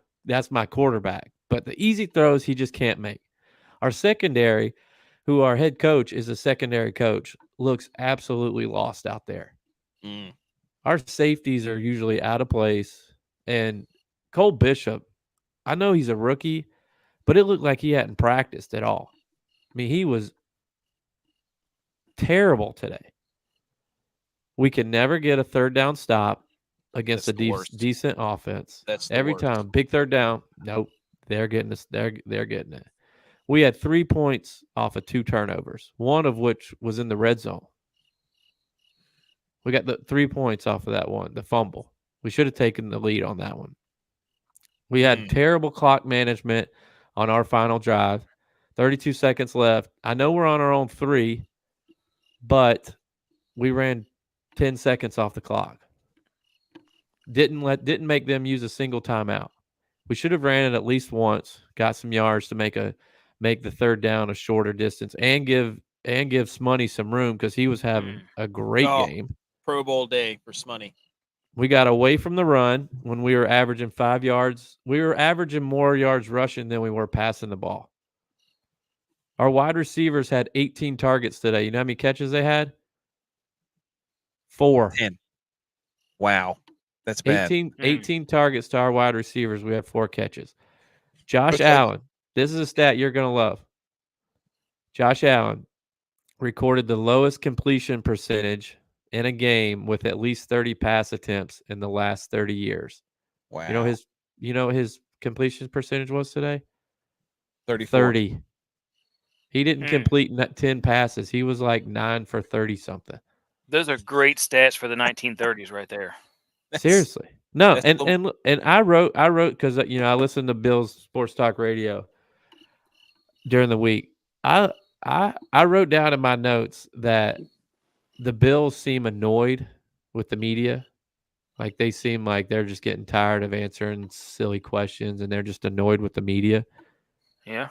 quarterback. But the easy throws, he just can't make. Our secondary, who our head coach is a secondary coach, looks absolutely lost out there. Mm. Our safeties are usually out of place. And Cole Bishop, I know he's a rookie, but it looked like he hadn't practiced at all. I mean, he was terrible today. We can never get a third down stop against That's the worst. decent offense. That's the Every worst. time. Big third down. Nope. They're getting us. They're getting it. We had 3 points off of 2 turnovers, one of which was in the red zone. We got the 3 points off of that one, the fumble. We should have taken the lead on that one. We had terrible clock management on our final drive. 32 seconds left. I know we're on our own 3, but we ran 10 seconds off the clock. Didn't make them use a single timeout. We should have ran it at least once, got some yards to make the third down a shorter distance, and give Smoney some room because he was having a great game. Pro Bowl day for Smoney. We got away from the run when we were averaging 5 yards. We were averaging more yards rushing than we were passing the ball. Our wide receivers had 18 targets today. You know how many catches they had? 4. 10. Wow. That's bad. 18 targets to our wide receivers. We have 4 catches. Josh Okay. Allen. This is a stat you're going to love. Josh Allen recorded the lowest completion percentage in a game with at least 30 pass attempts in the last 30 years. Wow. You know what his completion percentage was today? 34. 30. He didn't complete 10 passes. He was like 9 for 30 something. Those are great stats for the 1930s right there. Seriously. No, that's and I wrote because I listened to Bill's Sports Talk Radio during the week. I wrote down in my notes that the Bills seem annoyed with the media. Like they seem like they're just getting tired of answering silly questions and they're just annoyed with the media. Yeah.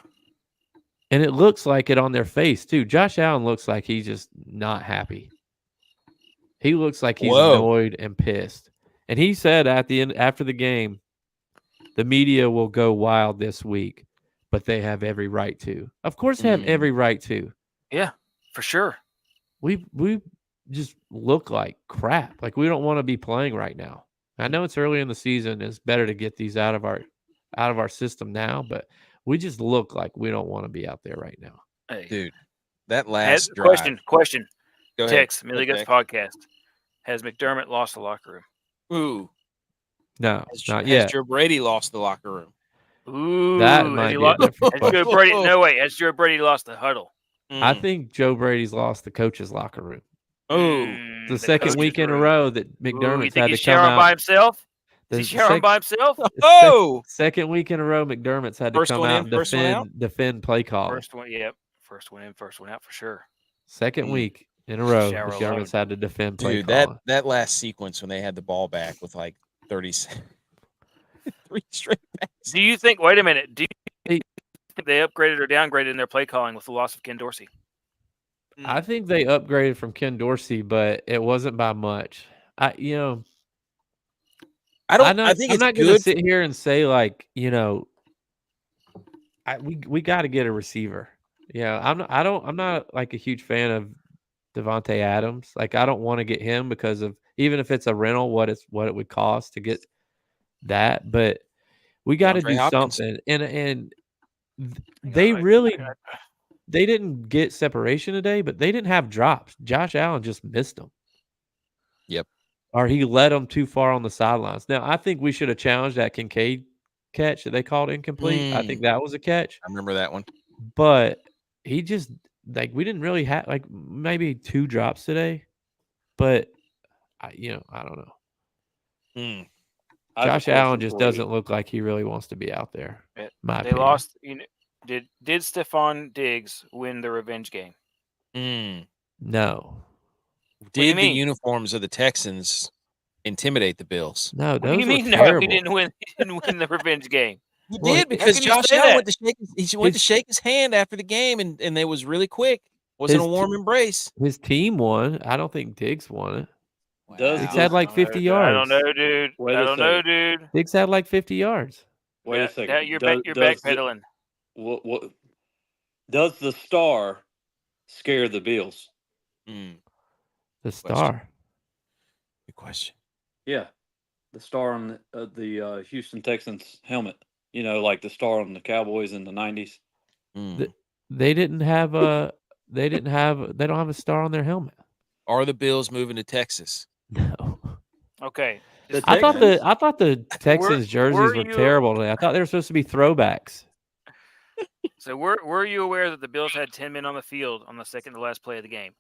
And it looks like it on their face, too. Josh Allen looks like he's just not happy. He looks like he's annoyed and pissed. And he said at the end, after the game, the media will go wild this week, but they have every right to. Of course, they have every right to. Yeah, for sure. We just look like crap. Like we don't want to be playing right now. I know it's early in the season. It's better to get these out of our system now, but we just look like we don't want to be out there right now. Hey, Dude, that last drive. Question. Go ahead. Text Millie Guts podcast. Has McDermott lost the locker room? Ooh. No, not Has yet. Joe Brady lost the locker room? Ooh, That might be a different has Joe Brady? No way. Has Joe Brady lost the huddle? I think Joe Brady's lost the coach's locker room. Oh, The second week in a row that McDermott's had to come out by himself. Is he showering by himself? Second week in a row, McDermott's had to come out and defend play call. First one, yep. First one in, first one out for sure. Second week in a row, McDermott's had to defend play call. Dude, that last sequence when they had the ball back with like 30 seconds. 3 straight backs. Do you think? Wait a minute. Do you think they upgraded or downgraded in their play calling with the loss of Ken Dorsey? I think they upgraded from Ken Dorsey, but it wasn't by much. I think I'm not going to sit here and say like, we got to get a receiver. Yeah, I'm not like a huge fan of Devontae Adams. Like I don't want to get him because of even if it's a rental, what it would cost to get that. But we got to do something. And they didn't get separation today, but they didn't have drops. Josh Allen just missed them. Yep. Or he led them too far on the sidelines. Now, I think we should have challenged that Kincaid catch that they called incomplete. I think that was a catch. I remember that one. But he just, like, we didn't really have, like, maybe 2 drops today. But, I don't know. Josh Allen just doesn't look like he really wants to be out there. They lost. Did Stephon Diggs win the revenge game? No. Did the uniforms of the Texans intimidate the Bills? No, what do you mean? Terrible. No, he didn't win. He didn't win the revenge game. He did because Josh Allen went to shake his hand after the game, and it was really quick. Wasn't a warm embrace. His team won. I don't think Diggs won it. Wow. Diggs had like 50 yards. I don't know, dude. I don't know, dude. Diggs had like 50 yards. Wait a second. You're backpedaling. What does the star scare the Bills? The star. Good question. Yeah, the star on the Houston Texans helmet. Like the star on the Cowboys in the 90s. They don't have a star on their helmet. Are the Bills moving to Texas? No. Okay. I thought the Texans jerseys were terrible today. I thought they were supposed to be throwbacks. So were you aware that the Bills had 10 men on the field on the second to last play of the game?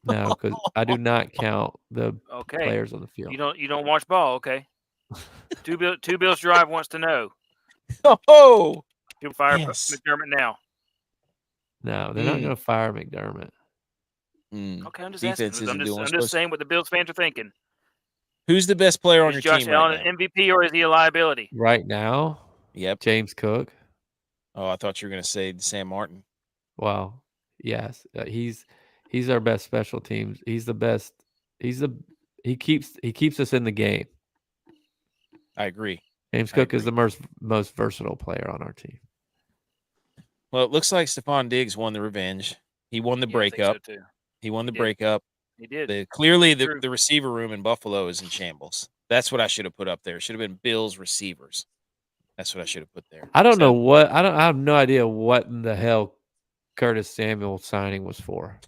No, because I do not count the players on the field. You don't watch ball, okay? Two Bills Drive wants to know. Oh, You'll fire McDermott now. No, they're not going to fire McDermott. Okay, I'm just asking. I'm just saying what the Bills fans are thinking. Who's the best player on your team? Is Josh Allen an MVP or is he a liability? Right now? Yep. James Cook. Oh, I thought you were going to say Sam Martin. Well, yes. He's our best special teams. He's the best. He keeps us in the game. I agree. James Cook is the most versatile player on our team. Well, it looks like Stephon Diggs won the revenge. He won the breakup. So too. He won the breakup. He did. Clearly, the receiver room in Buffalo is in shambles. That's what I should have put up there. It should have been Bills receivers. That's what I should have put there. I don't know what. I have no idea what in the hell Curtis Samuel signing was for.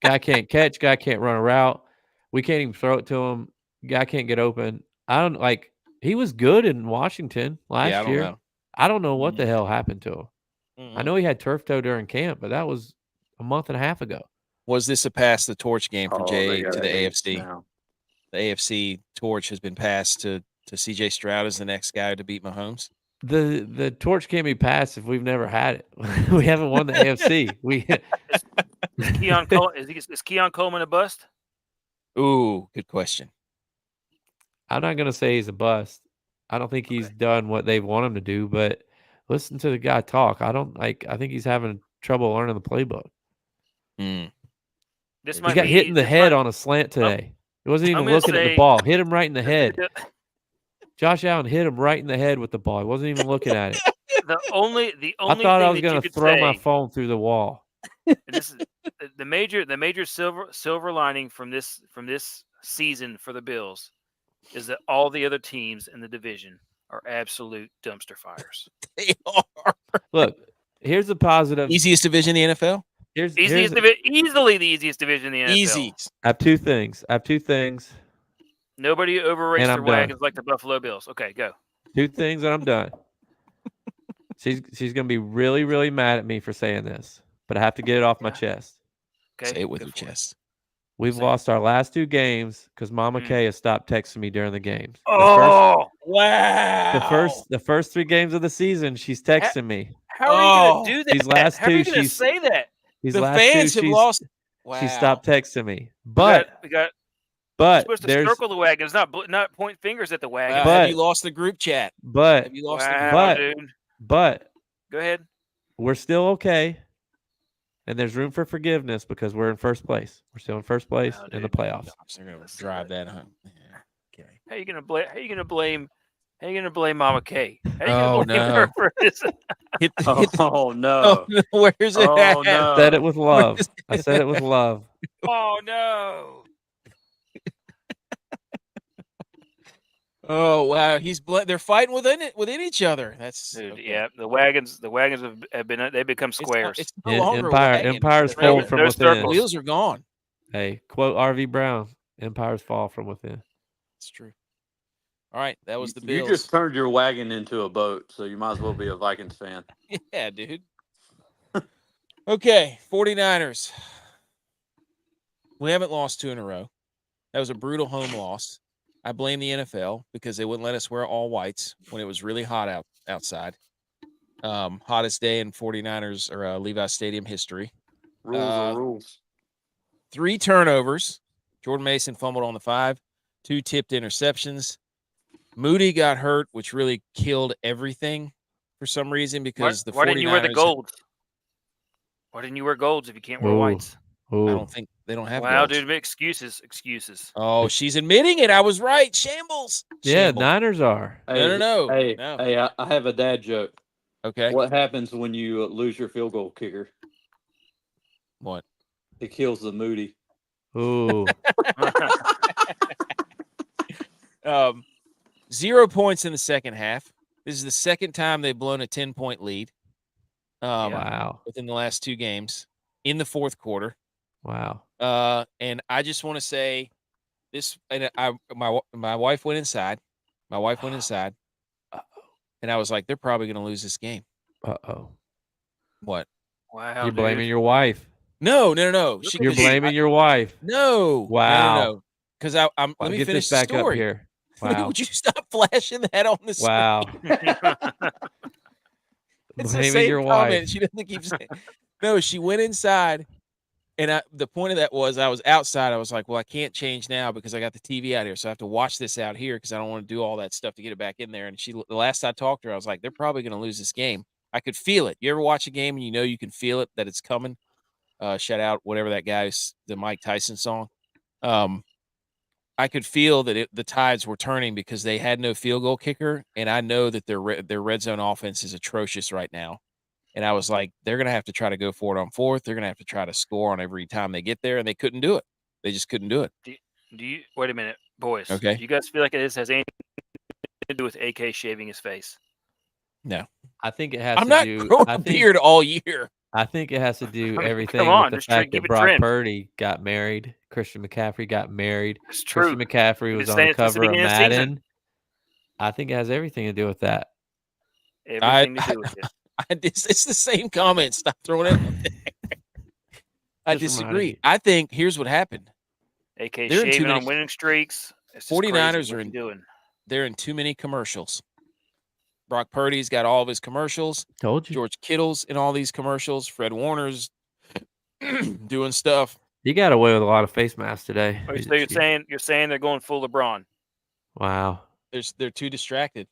Guy can't catch. Guy can't run a route. We can't even throw it to him. Guy can't get open. I don't like. He was good in Washington last year. I don't know what the hell happened to him. I know he had turf toe during camp, but that was a month and a half ago. Was this a pass the torch game for Jay to the AFC? Now. The AFC torch has been passed to CJ Stroud as the next guy to beat Mahomes. The torch can't be passed if we've never had it. We haven't won the AFC. Is Keon Coleman a bust? Ooh, good question. I'm not going to say he's a bust. I don't think he's done what they want him to do, but Listen to the guy talk. I think he's having trouble learning the playbook. This He might got be hit in the this head might- on a slant today. He wasn't even gonna looking at the say- ball. Hit him right in the head. Josh Allen hit him right in the head with the ball. He wasn't even looking at it. The only I thought thing I was that you going to could throw say, my phone through the wall. and this is the major silver lining from this season for the Bills is that all the other teams in the division are absolute dumpster fires. They are. Look, here's the positive. Easiest division in the NFL? Easily the easiest division in the NFL. Easy. I have two things. Nobody overrates And their I'm done. wagons like the Buffalo Bills. Okay, go. Two things and I'm done. She's going to be really, really mad at me for saying this, but I have to get it off my chest. Okay, Say it with go your for it. chest. We've Say it. lost our last 2 games because Mama Kay has stopped texting me during the games. Oh, Wow. The first 3 games of the season, she's texting me. how are you going to do that? These last how are you 2, going to say that? These The last fans 2, have lost. Wow. she stopped texting me. But we got but supposed to there's circle the wagons, not point fingers at the wagon. Wow, But- have you lost the group chat? but Have you lost Wow, the dude. but Go ahead. we're still okay. And there's room for forgiveness because we're in first place. We're still in first place Wow, in the dude. playoffs. They're going to drive that home. Yeah. Okay. How are you gonna blame Mama K? How are you Oh, gonna blame no. her for this? Hit Oh, the, oh no. no. Where's it Oh at? no. Said it with love. I said it with love. Oh no! Oh, wow. They're fighting within each other. That's Dude, okay. yeah, the wagons have been they've become squares. It's no longer a wagon. Empire's It's fall a- from no within. circles. Wheels are gone. Hey, quote R.V. Brown: "Empires fall from within." It's true. All right, that was the You Bills. just turned your wagon into a boat, so you might as well be a Vikings fan. Yeah, dude. Okay, 49ers. We haven't lost 2 in a row. That was a brutal home loss. I blame the NFL because they wouldn't let us wear all whites when it was really hot outside. Hottest day in 49ers or Levi Stadium history. Rules are rules. 3 turnovers. Jordan Mason fumbled on the 5. 2 tipped interceptions. Moody got hurt, which really killed everything for some reason because Why didn't you wear the 49ers golds? Why didn't you wear golds if you can't wear Ooh. whites? I Ooh. don't think they don't have Wow, golds. dude, excuses. Oh, she's admitting it. I was right. Shambles. Yeah, Shambles. Niners are. No. Hey, No. hey, I have a dad joke. Okay. What happens when you lose your field goal kicker? What? It kills the Moody. Ooh. 0 points in the second half. This is the second time they've blown a 10-point lead. Wow. Within the last 2 games in the fourth quarter. Wow. And I just want to say this. And my wife went inside. And I was like, they're probably going to lose this game. Uh-oh. What? Wow, You're dude. blaming your wife. No. You're blaming your wife. No. Wow. No. Because I'm. Wow, Let me get finish this back the story. up here. Wow. Would you stop flashing that on the screen? Wow. It's the Blaming same your comment. wife. She doesn't keep saying. No, she went inside, and the point of that was I was outside. I was like, well, I can't change now because I got the TV out here, so I have to watch this out here because I don't want to do all that stuff to get it back in there. And the last I talked to her, I was like, they're probably going to lose this game. I could feel it. You ever watch a game and you can feel it that it's coming? Shout out whatever that guy's the Mike Tyson song. I could feel that the tides were turning because they had no field goal kicker, and I know that their red zone offense is atrocious right now. And I was like, they're going to have to try to go for it on fourth. They're going to have to try to score on every time they get there, and they couldn't do it. They just couldn't do it. Do you wait a minute, boys? Okay. Do you guys feel like this has anything to do with AK shaving his face? No, I think it has I'm to not do. growing I a think, beard all year. I think it has to do Come everything on, with the just try to fact keep that it Brock trimmed. Purdy got married. Christian McCaffrey got married. It's true. Christian McCaffrey We've was been on the saying it since the cover of beginning of the season. Madden. I think it has everything to do with that. Everything to do with it. It's the same comment. Stop throwing it. I Just reminded disagree. you. I think here's what happened. AK They're in too shaving many- on winning streaks. It's just 49ers crazy are what in- he's doing. They're in too many commercials. Brock Purdy's got all of his commercials. Told you. George Kittle's in all these commercials. Fred Warner's doing stuff. He got away with a lot of face masks today. So you're saying they're going full LeBron? Wow. They're too distracted.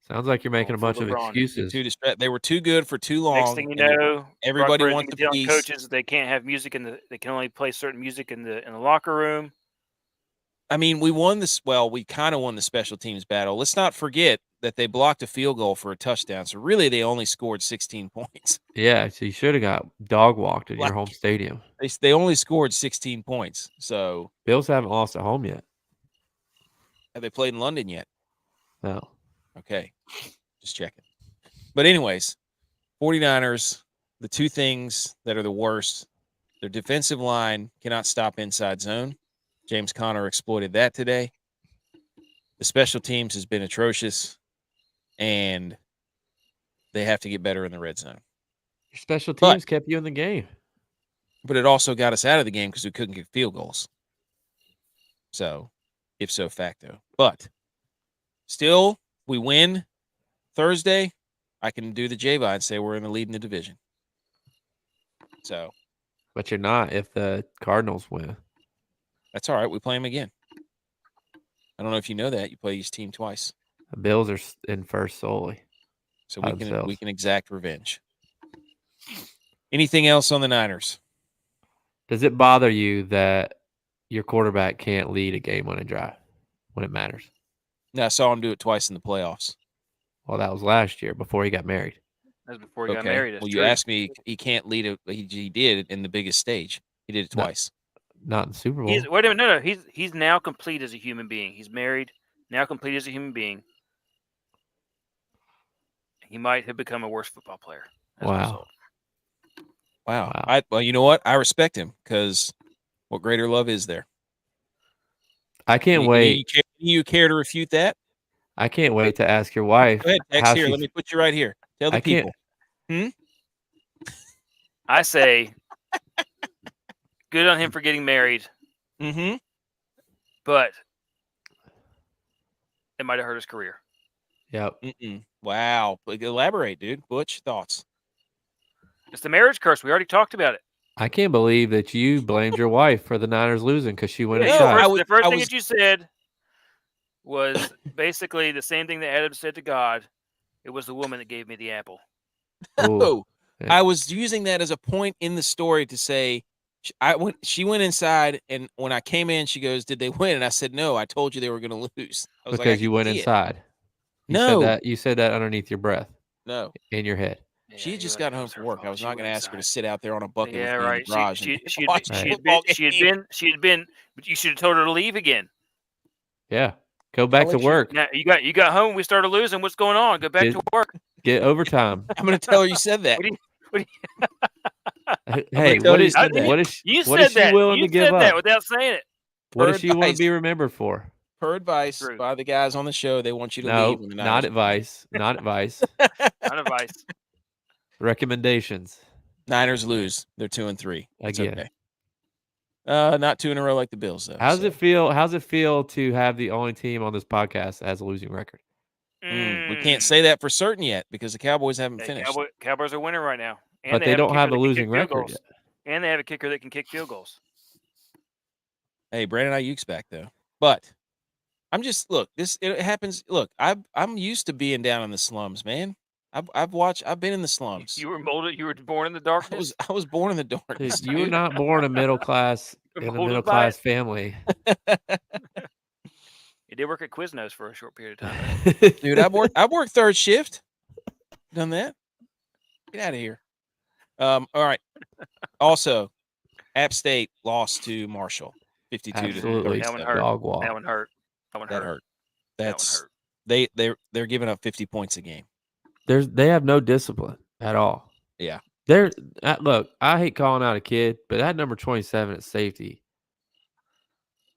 Sounds like you're making a full bunch of LeBron. excuses. They were too good for too long. Next thing you and know, everybody Brock wants Purdy the telling piece. coaches they can't have music they can only play certain music in the locker room. I mean, we won this. Well, we kind of won the special teams battle. Let's not forget that they blocked a field goal for a touchdown. So really, they only scored 16 points. Yeah, so you should have got dog walked at your Like- home stadium. They only scored 16 points. So Bills haven't lost at home yet. have they played in London yet? No. Okay, just checking. But anyways, 49ers, the two things that are the worst, their defensive line cannot stop inside zone. James Conner exploited that today. The special teams has been atrocious, and they have to get better in the red zone. Your special But- teams kept you in the game. But it also got us out of the game because we couldn't get field goals. So, ipso facto. But still, we win Thursday. I can do the J-Vine and say we're in the lead in the division. So But you're not if the Cardinals win. that's all right. We play them again. I don't know if you know that. You play each team twice. The Bills are in first solely. So By we themselves. can exact revenge. Anything else on the Niners? Does it bother you that your quarterback can't lead a game-winning drive when it matters? No, I saw him do it twice in the playoffs. Well, that was last year before he got married. That's before he got married. That's Well, true. you asked me, he can't lead it. He did it in the biggest stage. He did it No. twice. Not in the Super Bowl. Wait a minute, no. He's now complete as a human being. He's married, now complete as a human being. He might have become a worse football player. as a Wow. result. Wow. Well, you know what? I respect him because what greater love is there? I can't wait. You care to refute that? I can't wait to ask your wife. Go ahead, Tex. how Here, she- let me put you right here. Tell the I can't- people. I say, good on him for getting married, Mm-hmm. but it might have hurt his career. Yep. Wow. Elaborate, dude. Butch, thoughts? It's the marriage curse. We already talked about it. I can't believe that you blamed your wife for the Niners losing because she went No, inside. I was- The first I thing was- that you said was basically the same thing that Adam said to God. It was the woman that gave me the apple. Ooh. Oh, Yeah. I was using that as a point in the story to say she went inside, and when I came in, she goes, "Did they win?" And I said, "No, I told you they were going to lose." I was like, Because I you can went see it. inside. No. You said that underneath your breath, No, in your head. she had Yeah, just you're got right. It home was from her work. I fault. was She not going to went ask her to inside. sit out there on a bucket Yeah, with me in the right. garage She and had watch Right. the football game. but you should have told her to leave again. Yeah. Go back I'll to let you- work. Now you got home. We started losing. What's going on? Go back Did- to work. Get overtime. I'm going to tell her you said that. What do you- Hey, tell what you is said that. what is You what said is she that. willing You to give said that up? without saying it. What Per does she want to advice. be remembered for? Per advice True. by the guys on the show, they want you to No, leave. when the not Niners win. advice. Not advice. Not advice. Recommendations. Niners lose. They're 2-3. It's Again. okay. Not 2 in a row like the Bills though. How's so. it feel? How's it feel to have the only team on this podcast that has a losing record? We can't say that for certain yet because the Cowboys haven't Hey, finished. Cowboys are winning right now, and But they have don't kicker have a that can losing kick field record goals. yet. And they have a kicker that can kick field goals. Hey, Brandon Ayuk's back though. But I'm just it happens. Look, I'm used to being down in the slums, man. I've been in the slums. You were molded. You were born in the darkness. I was born in the darkness. Dude, you were dude. not born a middle class in a Molded middle by class it. family. You did work at Quiznos for a short period of time. Dude, I've worked third shift. Done that. Get out of here. All right. Also, App State lost to Marshall, 52 Absolutely. to That one 37. hurt. Dog walk. That one hurt. That one That hurt. hurt. That one That's hurt. they're giving up 50 points a game. They have no discipline at all. Yeah. Look, I hate calling out a kid, but that number 27 at safety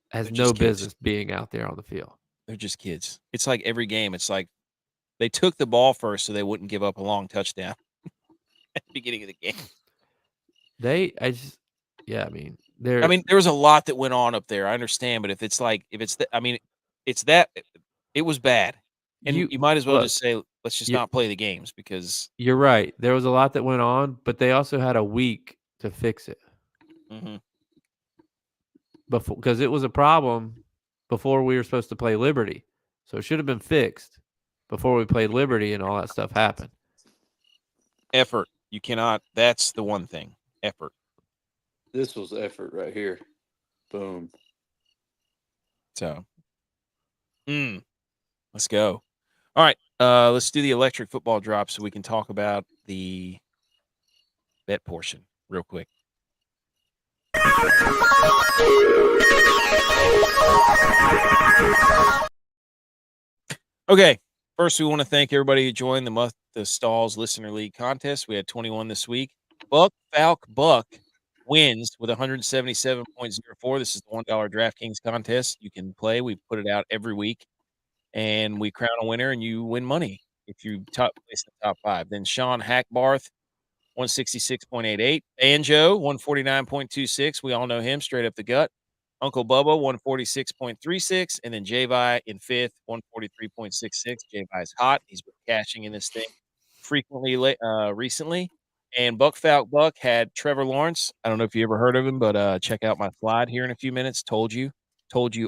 has They're no just kids. business being out there on the field. They're just kids. It's like every game. It's like they took the ball first so they wouldn't give up a long touchdown at the beginning of the game. There There was a lot that went on up there. I understand, but it was bad. And you might as well look, just say, let's just not play the games because you're right. There was a lot that went on, but they also had a week to fix it. Because it was a problem before we were supposed to play Liberty. So it should have been fixed. before we played Liberty and all that stuff happened. Effort. You cannot. That's the one thing. Effort. This was effort right here. Boom. So, let's go. All right. Let's do the electric football drop so we can talk about the bet portion real quick. Okay. First, we want to thank everybody who joined the Stalls Listener League contest. We had 21 this week. Buck wins with 177.04. This is the $1 DraftKings contest. You can play. We put it out every week, and we crown a winner, and you win money if you place in the top 5. Then Sean Hackbarth, 166.88. Banjo, 149.26. We all know him straight up the gut. Uncle Bubba, 146.36. And then J-Vi in 5th, 143.66. J-Vi is hot. He's been cashing in this thing frequently recently. And Buck had Trevor Lawrence. I don't know if you ever heard of him, but check out my slide here in a few minutes. Told you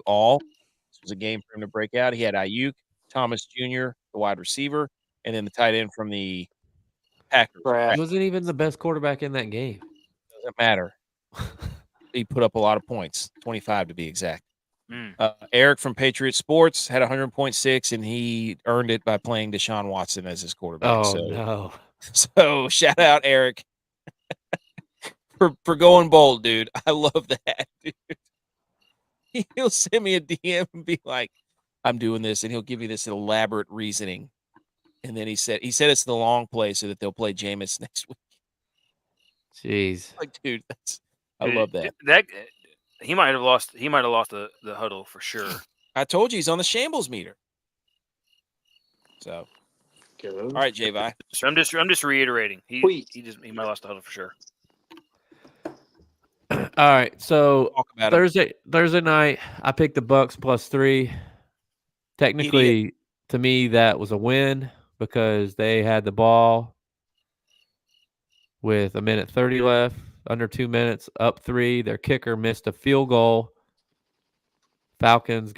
all. This was a game for him to break out. He had Ayuk, Thomas Jr., the wide receiver, and then the tight end from the Packers. He wasn't even the best quarterback in that game. Doesn't matter. He put up a lot of points, 25 to be exact. Eric from Patriot Sports had 100.6, and he earned it by playing Deshaun Watson as his quarterback. No. So shout out Eric for going bold, dude. I love that, dude. He'll send me a DM and be like, I'm doing this, and he'll give you this elaborate reasoning. And then he said it's the long play so that they'll play Jameis next week. Jeez. Like, dude, I love that. He might have lost the huddle for sure. I told you he's on the shambles-o-meter. So, all right, J-Vi. So I'm just reiterating. He might have lost the huddle for sure. All right, so Thursday night, I picked the Bucks +3. Technically, to me, that was a win because they had the ball with 1:30 left, under 2 minutes, up 3. Their kicker missed a field goal. Falcons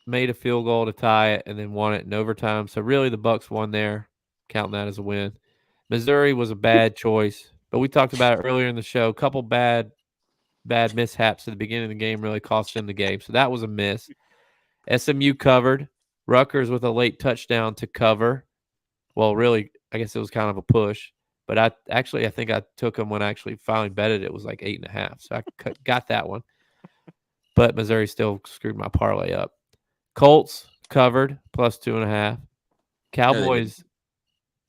made a field goal to tie it and then won it in overtime. So really, the Bucks won there, counting that as a win. Missouri was a bad choice, but we talked about it earlier in the show. A couple bad mishaps at the beginning of the game really cost them the game. So that was a miss. SMU covered. Rutgers with a late touchdown to cover. Well, really, I guess it was kind of a push. But I think I took them when I actually finally betted it was like 8.5. So I got that one. But Missouri still screwed my parlay up. Colts covered +2.5. Cowboys,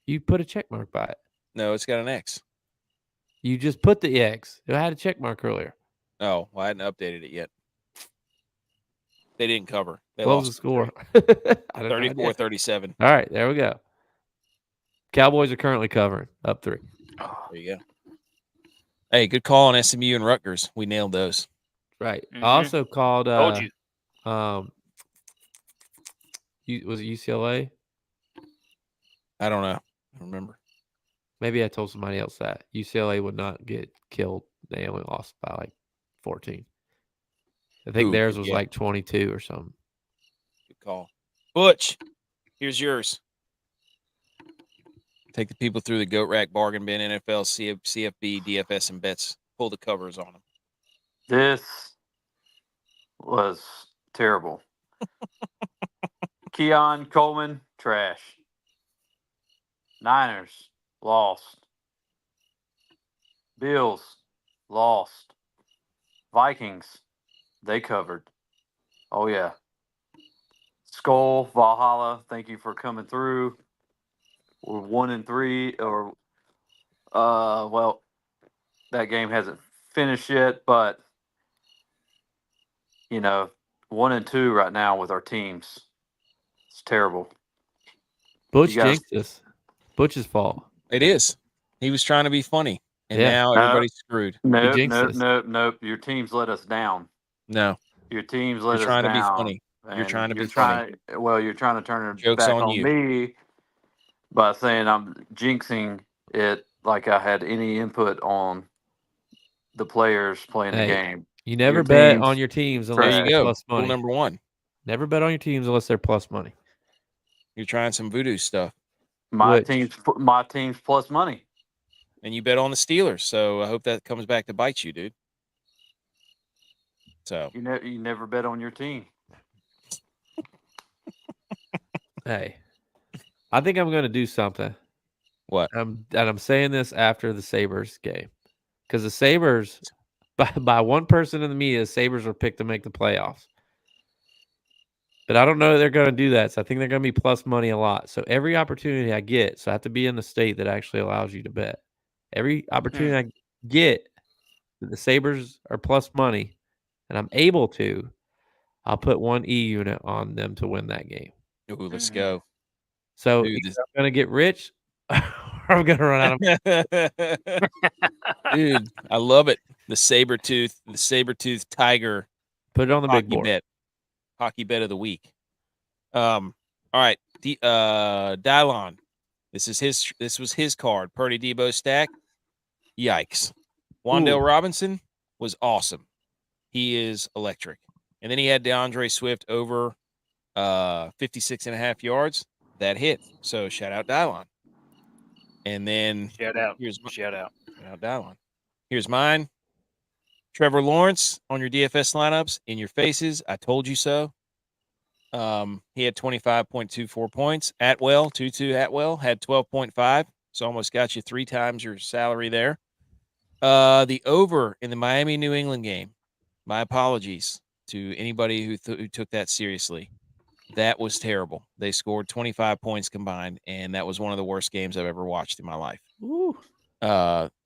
you put a check mark by it. No, it's got an X. You just put the X. I had a check mark earlier. Oh, well, I hadn't updated it yet. They didn't cover. They what lost was the score? 34-37. All right, there we go. Cowboys are currently covering, up 3. Oh, there you go. Hey, good call on SMU and Rutgers. We nailed those. Right. I also called. Told you. Was it UCLA? I don't know. I don't remember. Maybe I told somebody else that UCLA would not get killed. They only lost by like 14. I think theirs was like 22 or something. Good call. Butch, here's yours. Take the people through the Goat Rack Bargain Bin, NFL, CFB, DFS, and bets. Pull the covers on them. This was terrible. Keon Coleman, trash. Niners, lost. Bills, lost. Vikings, they covered. Oh, yeah. Skull, Valhalla, thank you for coming through. We're 1-3, or, well, that game hasn't finished yet, but, 1-2 right now with our teams. It's terrible. Butch jinxed us. Butch's fault. It is. He was trying to be funny, and now everybody's screwed. Nope. Your teams let us down. No. Your teams let us down. You're trying to be funny. You're trying to be funny. Well, you're trying to turn it Joke's back on on you. me by saying I'm jinxing it like I had any input on the players playing the game. You never bet on your teams unless there you they're go. plus money. Rule number 1. Never bet on your teams unless they're plus money. You're trying some voodoo stuff, My Which- team's plus money. and you bet on the Steelers. So I hope that comes back to bite you, dude. So You never bet on your team. Hey, I think I'm going to do something. what? And I'm saying this after the Sabres game, because the Sabres, by one person in the media, the Sabres were picked to make the playoffs. But I don't know that they're going to do that. So I think they're going to be plus money a lot. So every opportunity I get, so I have to be in the state that actually allows you to bet. Every opportunity I get that the Sabres are plus money, and I'm able to, I'll put 1 E unit on them to win that game. Ooh, let's go. So Dude, either I'm going to get rich or I'm going to run out of Dude, I love it. The saber tooth tiger Put it on the big board. hockey bet of the week. All right, the DYLON. This was his card. Purdy Debo stack. Yikes. Wan'Dale Robinson was awesome. He is electric. And then he had DeAndre Swift over 56.5 yards. That hit. So shout out DYLON. And then Shout out. Shout out DYLON. Here's mine. Trevor Lawrence on your DFS lineups, in your faces. I told you so. He had 25.24 points. Atwell, Tutu Atwell had 12.5. So almost got you 3 times your salary there. The over in the Miami New England game. My apologies to anybody who took that seriously. That was terrible. They scored 25 points combined, and that was one of the worst games I've ever watched in my life.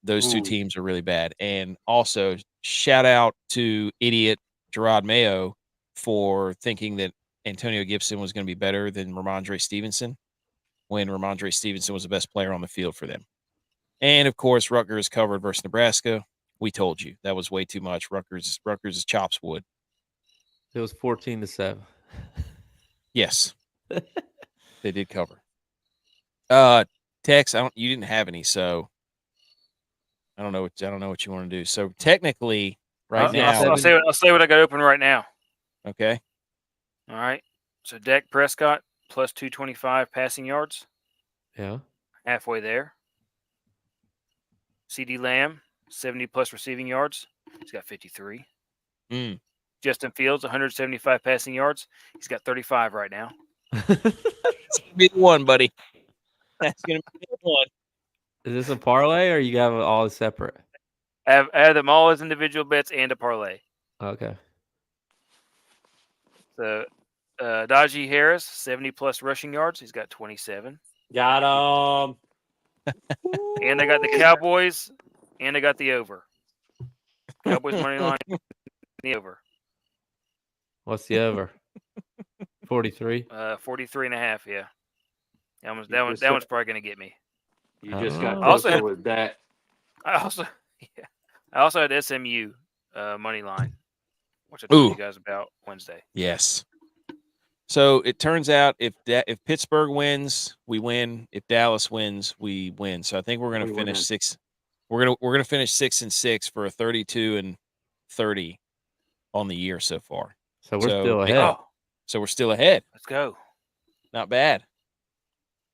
Those two teams are really bad. And also, shout out to idiot Gerard Mayo for thinking that Antonio Gibson was going to be better than Ramondre Stevenson when Ramondre Stevenson was the best player on the field for them. And, of course, Rutgers covered versus Nebraska. We told you. That was way too much. Rutgers' chops wood. It was 14-7. Yes. They did cover. Tex, you didn't have any, so I don't know what you want to do. So technically, now, I'll say what I got open right now. Okay. All right. So Dak Prescott plus 225 passing yards. Yeah. Halfway there. CD Lamb 70 plus receiving yards. He's got 53. Justin Fields 175 passing yards. He's got 35 right now. That's gonna be the one, buddy. That's gonna be the one. Is this a parlay or you got it all separate? I have them all as individual bets and a parlay. Okay. So Najee Harris 70 plus rushing yards. He's got 27. Got him. And I got the Cowboys, and I got the over. Cowboys money line, the over. What's the over? 43. 43.5. Yeah, that one's probably gonna get me. You just got Also closer with that. I also had SMU money line, which I told you guys about Wednesday. Yes. So it turns out if Pittsburgh wins, we win. If Dallas wins, we win. So I think we're going to finish 6. We're going to finish 6-6 for a 32-30 on the year so far. So we're still ahead. So we're still ahead. Let's go. Not bad.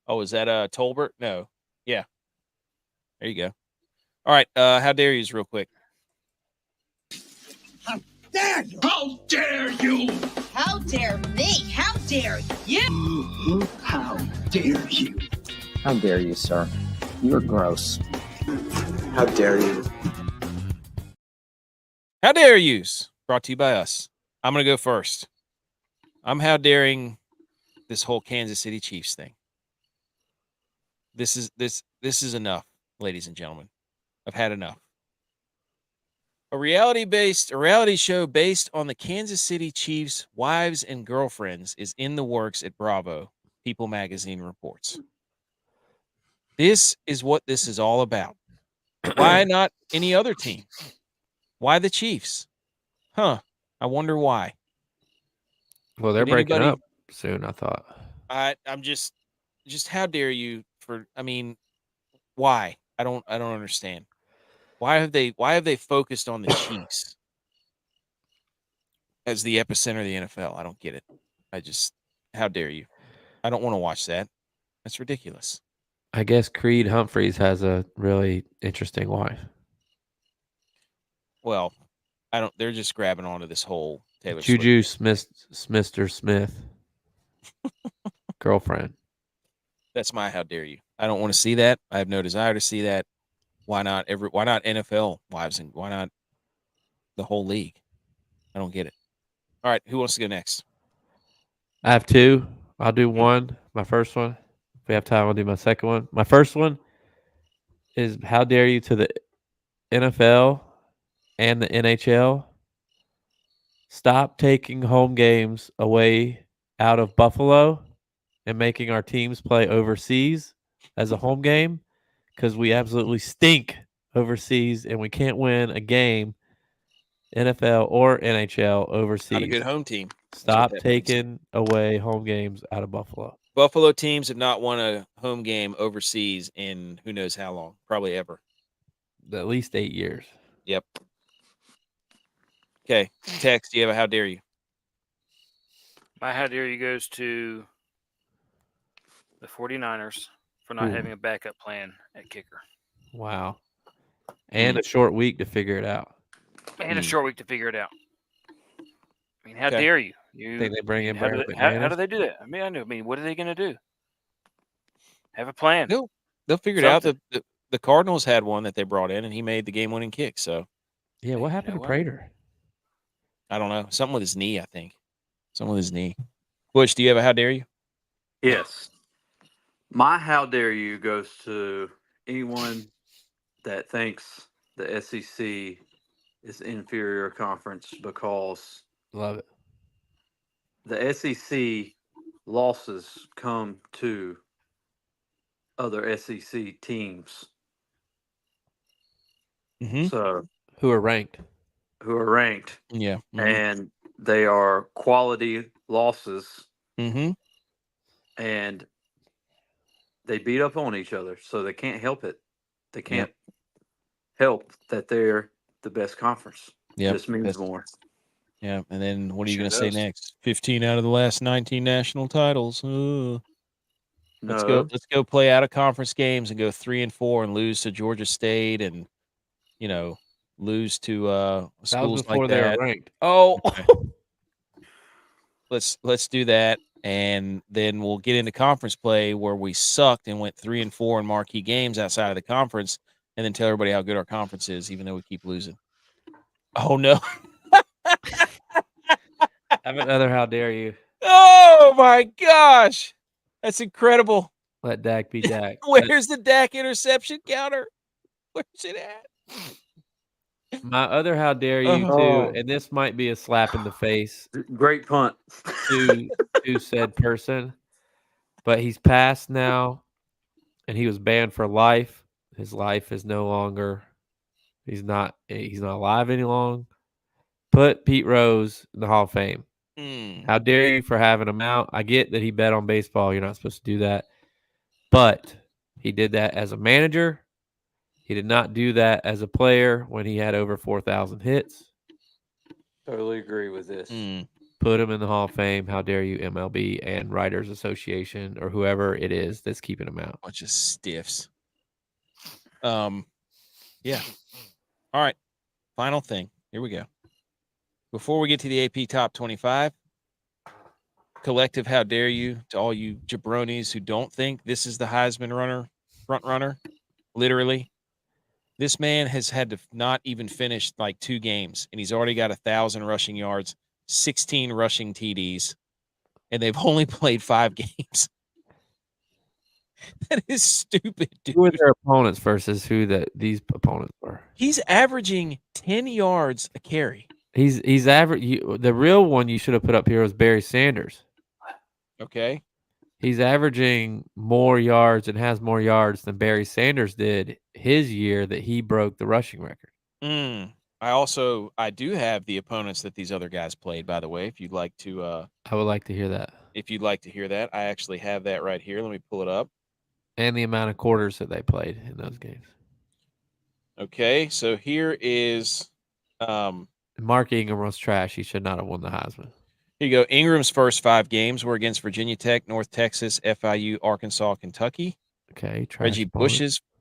Oh, is that Tolbert? No. Yeah. There you go. All right. How dare you, real quick. How dare you? How dare you? How dare me? How dare you? How dare you? How dare you, sir? You're gross. How dare you? How dare yous? Brought to you by us. I'm going to go first. I'm how daring this whole Kansas City Chiefs thing. This is enough, ladies and gentlemen. I've had enough. A reality show based on the Kansas City Chiefs' wives and girlfriends is in the works at Bravo, People Magazine reports. This is what this is all about. Why not any other team? Why the Chiefs? I wonder why. Well, they're breaking up soon, I thought. I'm just how dare you why? I don't understand. Why have they focused on the Chiefs as the epicenter of the NFL? I don't get it. How dare you? I don't want to watch that. That's ridiculous. I guess Creed Humphreys has a really interesting wife. Well, I don't. They're just grabbing onto this whole Taylor Juju Swift. Smith girlfriend. That's my how dare you. I don't want to see that. I have no desire to see that. Why not NFL wives and why not the whole league? I don't get it. All right, who wants to go next? I have two. I'll do one. My first one. If we have time, I'll do my second one. My first one is how dare you to the NFL and the NHL. Stop taking home games away out of Buffalo and making our teams play overseas as a home game because we absolutely stink overseas and we can't win a game, NFL or NHL overseas. Not a good home team. Stop taking away home games out of Buffalo. Buffalo teams have not won a home game overseas in who knows how long, probably ever. At least 8 years. Yep. Okay, Tex, do you have a how dare you? My how dare you goes to the 49ers for not having a backup plan at kicker. Wow. And a short week to figure it out. And a short week to figure it out. I mean, how Okay. dare you? Think they bring in how Brandon do they do that? I mean, what are they going to do? Have a plan. They'll figure it out. The Cardinals had one that they brought in, and he made the game-winning kick. So, yeah, what happened to Prater? I don't know. Something with his knee, I think. Something with his knee. Butch, do you have a how dare you? Yes. My how dare you goes to anyone that thinks the SEC is inferior conference because Love it. the SEC losses come to other SEC teams. Mm-hmm. So who are ranked. Yeah. Mm-hmm. And they are quality losses. Mm-hmm. And they beat up on each other, so they can't help it. They can't help that they're the best conference. Yeah, just means more. Yeah, and then what are you Sure going to say does. next? 15 out of the last 19 national titles. Let's No. go play out of conference games and go 3-4 and lose to Georgia State and lose to schools like they that. were ranked. Oh, okay. Let's do that, and then we'll get into conference play where we sucked and went 3-4 in marquee games outside of the conference, and then tell everybody how good our conference is, even though we keep losing. Oh no! I have another how dare you. Oh my gosh, that's incredible. Let Dak be Dak. Where's the Dak interception counter? Where's it at? My other how dare you too, and this might be a slap in the face. Great punt to said person, but he's passed now, and he was banned for life. His life is no longer. He's not alive any longer. Put Pete Rose in the Hall of Fame. How dare you for having him out? I get that he bet on baseball. You're not supposed to do that, but he did that as a manager. He did not do that as a player when he had over 4,000 hits. Totally agree with this. Put him in the Hall of Fame. How dare you, MLB and Writers Association or whoever it is that's keeping him out. Bunch of stiffs. Yeah. All right. Final thing. Here we go. Before we get to the AP Top 25, collective how dare you to all you jabronis who don't think this is the Heisman front runner. Literally. This man has had to not even finish like 2 games, and he's already got 1,000 rushing yards, 16 rushing TDs, and they've only played 5 games. That is stupid, dude. Who are their opponents versus who these opponents were? He's averaging 10 yards a carry. He's average. The real one you should have put up here was Barry Sanders. Okay. He's averaging more yards and has more yards than Barry Sanders did his year that he broke the rushing record. I do have the opponents that these other guys played, by the way, if you'd like to. I would like to hear that. If you'd like to hear that, I actually have that right here. Let me pull it up. And the amount of quarters that they played in those games. Okay, so here is. Mark Ingram was trash. He should not have won the Heisman. Here you go. Ingram's first 5 games were against Virginia Tech, North Texas, FIU, Arkansas, Kentucky. Okay, trash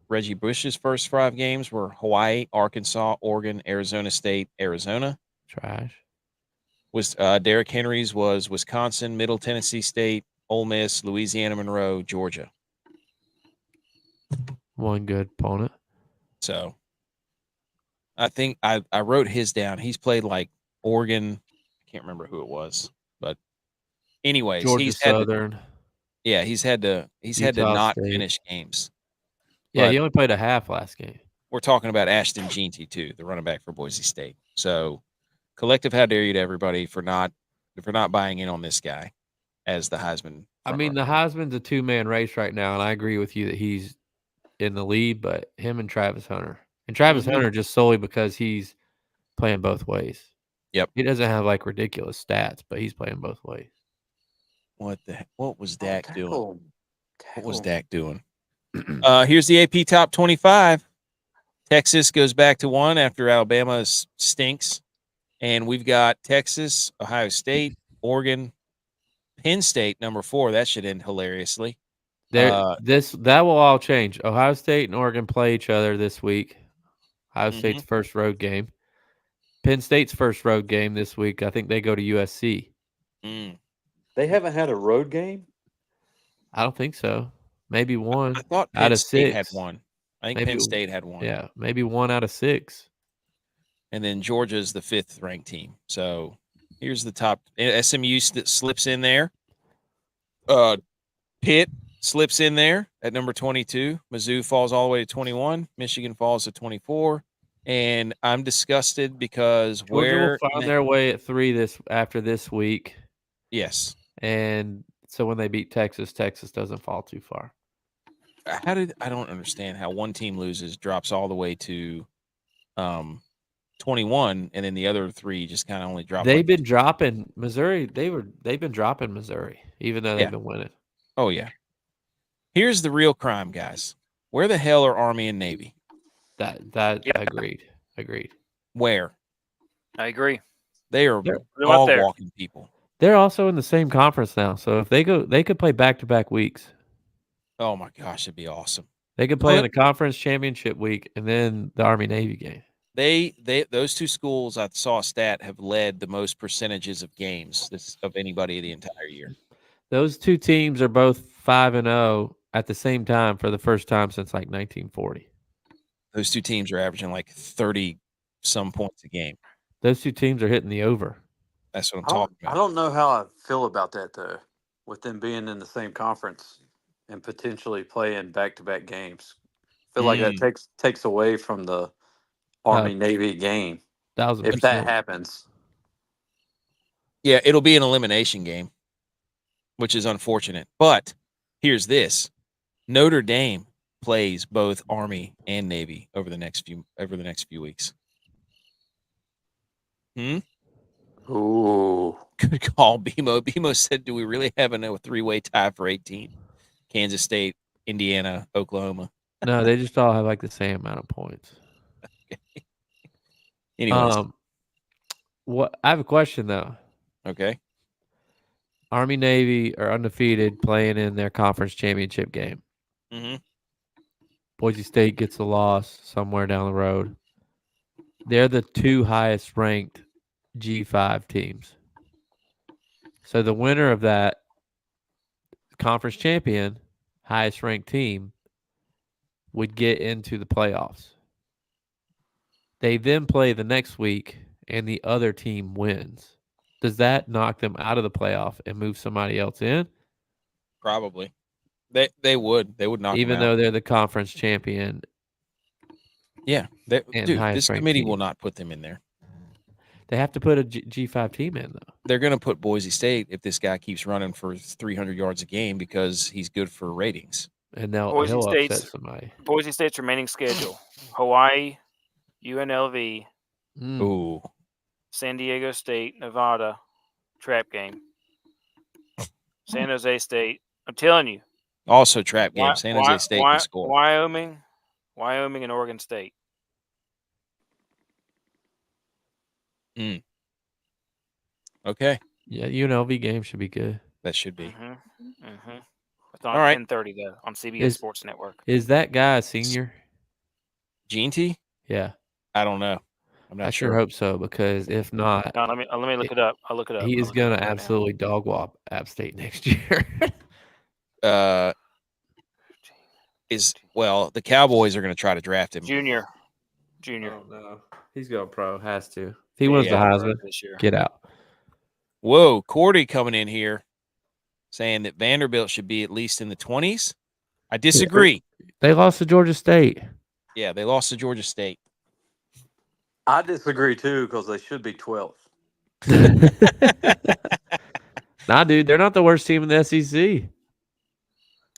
Reggie Bush's first 5 games were Hawaii, Arkansas, Oregon, Arizona State, Arizona. Trash. Derrick Henry's was Wisconsin, Middle Tennessee State, Ole Miss, Louisiana Monroe, Georgia. One good opponent. So I think I wrote his down. He's played like Oregon. I can't remember who it was, but anyways, Georgia he's had Southern. he's had to Utah not State. finish games. Yeah, But he only played a half last game. we're talking about Ashton Jeanty too, the running back for Boise State. So collective how dare you to everybody for not buying in on this guy as the Heisman. I mean, the Heisman's a 2-man race right now, and I agree with you that he's in the lead, but him and Travis Hunter. And Travis Hunter just solely because he's playing both ways. Yep. He doesn't have like ridiculous stats, but he's playing both ways. What was Dak doing? What was Tackle. Dak doing? Here's the AP top 25. Texas goes back to 1 after Alabama stinks. And we've got Texas, Ohio State, Oregon, Penn State, number 4. That should end hilariously. That will all change. Ohio State and Oregon play each other this week. Ohio State's first road game. Penn State's first road game this week. I think they go to USC. They haven't had a road game? I don't think so. Maybe one. I thought out Penn of State 6. had one. I think Maybe, Penn State had one. Yeah, maybe 1 out of 6. And then Georgia's the 5th ranked team. So here's the top. SMU slips in there. Pitt slips in there at number 22. Mizzou falls all the way to 21. Michigan falls to 24. And I'm disgusted because Georgia will find their way at 3 after this week. Yes. And so when they beat Texas, Texas doesn't fall too far. I don't understand how one team loses, drops all the way to 21, and then the other 3 just kind of only drop. They've been dropping Missouri. They've been dropping Missouri, even though they've been winning. Oh yeah. Here's the real crime, guys. Where the hell are Army and Navy? Agreed. Where? I agree. They are They're dog walking people. They're also in the same conference now, so if they go, they could play back-to-back weeks. Oh my gosh, it'd be awesome. They could play in the conference championship week and then the Army Navy game. Those 2 schools, I saw a stat, have led the most percentages of games of anybody the entire year. Those 2 teams are both 5-0 at the same time for the first time since like 1940. Those 2 teams are averaging like 30 some points a game. Those 2 teams are hitting the over. That's what I'm talking about. I don't know how I feel about that though, with them being in the same conference and potentially playing back-to-back games. I feel like that takes away from the Army Navy game. 1,000%. If that happens. Yeah, it'll be an elimination game, which is unfortunate. But here's this. Notre Dame plays both Army and Navy over the next few weeks. Ooh. Good call, BMO. BMO said, do we really have a 3-way tie for 18? Kansas State, Indiana, Oklahoma. No, they just all have like the same amount of points. Anyways. I have a question though. Okay. Army Navy are undefeated playing in their conference championship game. Boise State gets a loss somewhere down the road. They're the 2 highest ranked G5 teams. So the winner of that conference champion, highest ranked team, would get into the playoffs. They then play the next week and the other team wins. Does that knock them out of the playoff and move somebody else in? Probably. They would knock them out. Even though they're the conference champion. Yeah. This committee will not put them in there. They have to put a G5 team in, though. They're going to put Boise State if this guy keeps running for 300 yards a game because he's good for ratings. And he'll upset somebody. Boise State's remaining schedule: Hawaii, UNLV, San Diego State, Nevada, trap game, San Jose State. I'm telling you. Also trap game. San Jose State can score. Wyoming, and Oregon State. Okay. Yeah, UNLV game should be good. That should be. It's on All right. 10:30 though on CBS Is- Sports Network. Is that guy a senior? Gene T? Yeah, I don't know. I'm not I sure. sure hope so, because if not, No, let me look it up. I'll look it up. he is I'll look it up going to right now. absolutely dog walk App State next year. The Cowboys are going to try to draft him. Junior. Oh, no. He's going pro. Has to. If he wins the Yeah, Heisman, this year. get out. Whoa, Cordy coming in here saying that Vanderbilt should be at least in the 20s. I disagree. They lost to Georgia State. Yeah, they lost to Georgia State. I disagree too because they should be 12th. Nah, dude, they're not the worst team in the SEC.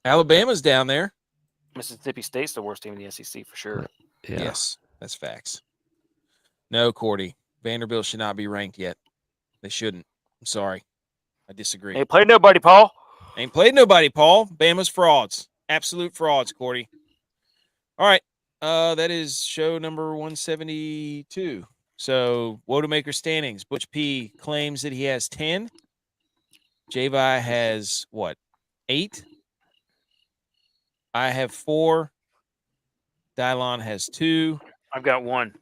Alabama's down there. Mississippi State's the worst team in the SEC for sure. Yeah. Yes, that's facts. No, Cordy. Vanderbilt should not be ranked yet. They shouldn't. I'm sorry. I disagree. Ain't played nobody, Paul. Ain't played nobody, Paul. Bama's frauds. Absolute frauds, Cordy. All right. That is show number 172. So, Wodemaker standings. Butch P claims that he has 10. Javi has what? 8? I have 4. DYLON has 2. I've got 1.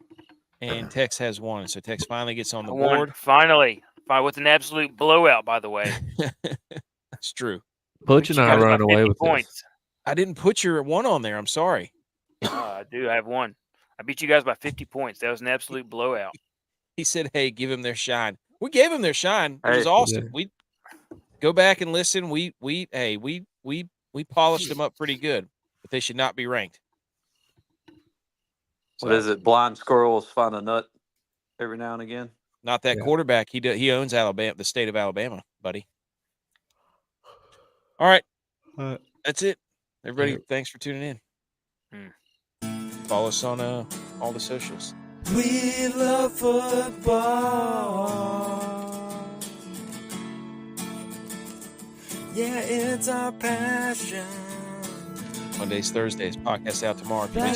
And Tex has 1. So Tex finally gets on the One. board. Finally, with an absolute blowout, by the way. That's true. Butch and I are running away with points. this. I didn't put your 1 on there. I'm sorry. I do. I have 1. I beat you guys by 50 points. That was an absolute blowout. He said, "Hey, give them their shine." We gave them their shine. It was Hey. awesome. We go back and listen. We polished them up pretty good, but they should not be ranked. What is it? Blind squirrels find a nut every now and again. Not that quarterback. He owns Alabama, the state of Alabama, buddy. All right, that's it. Everybody, thanks for tuning in. Follow us on all the socials. We love football. Yeah, it's our passion. Mondays, Thursdays, podcast out tomorrow. If you missed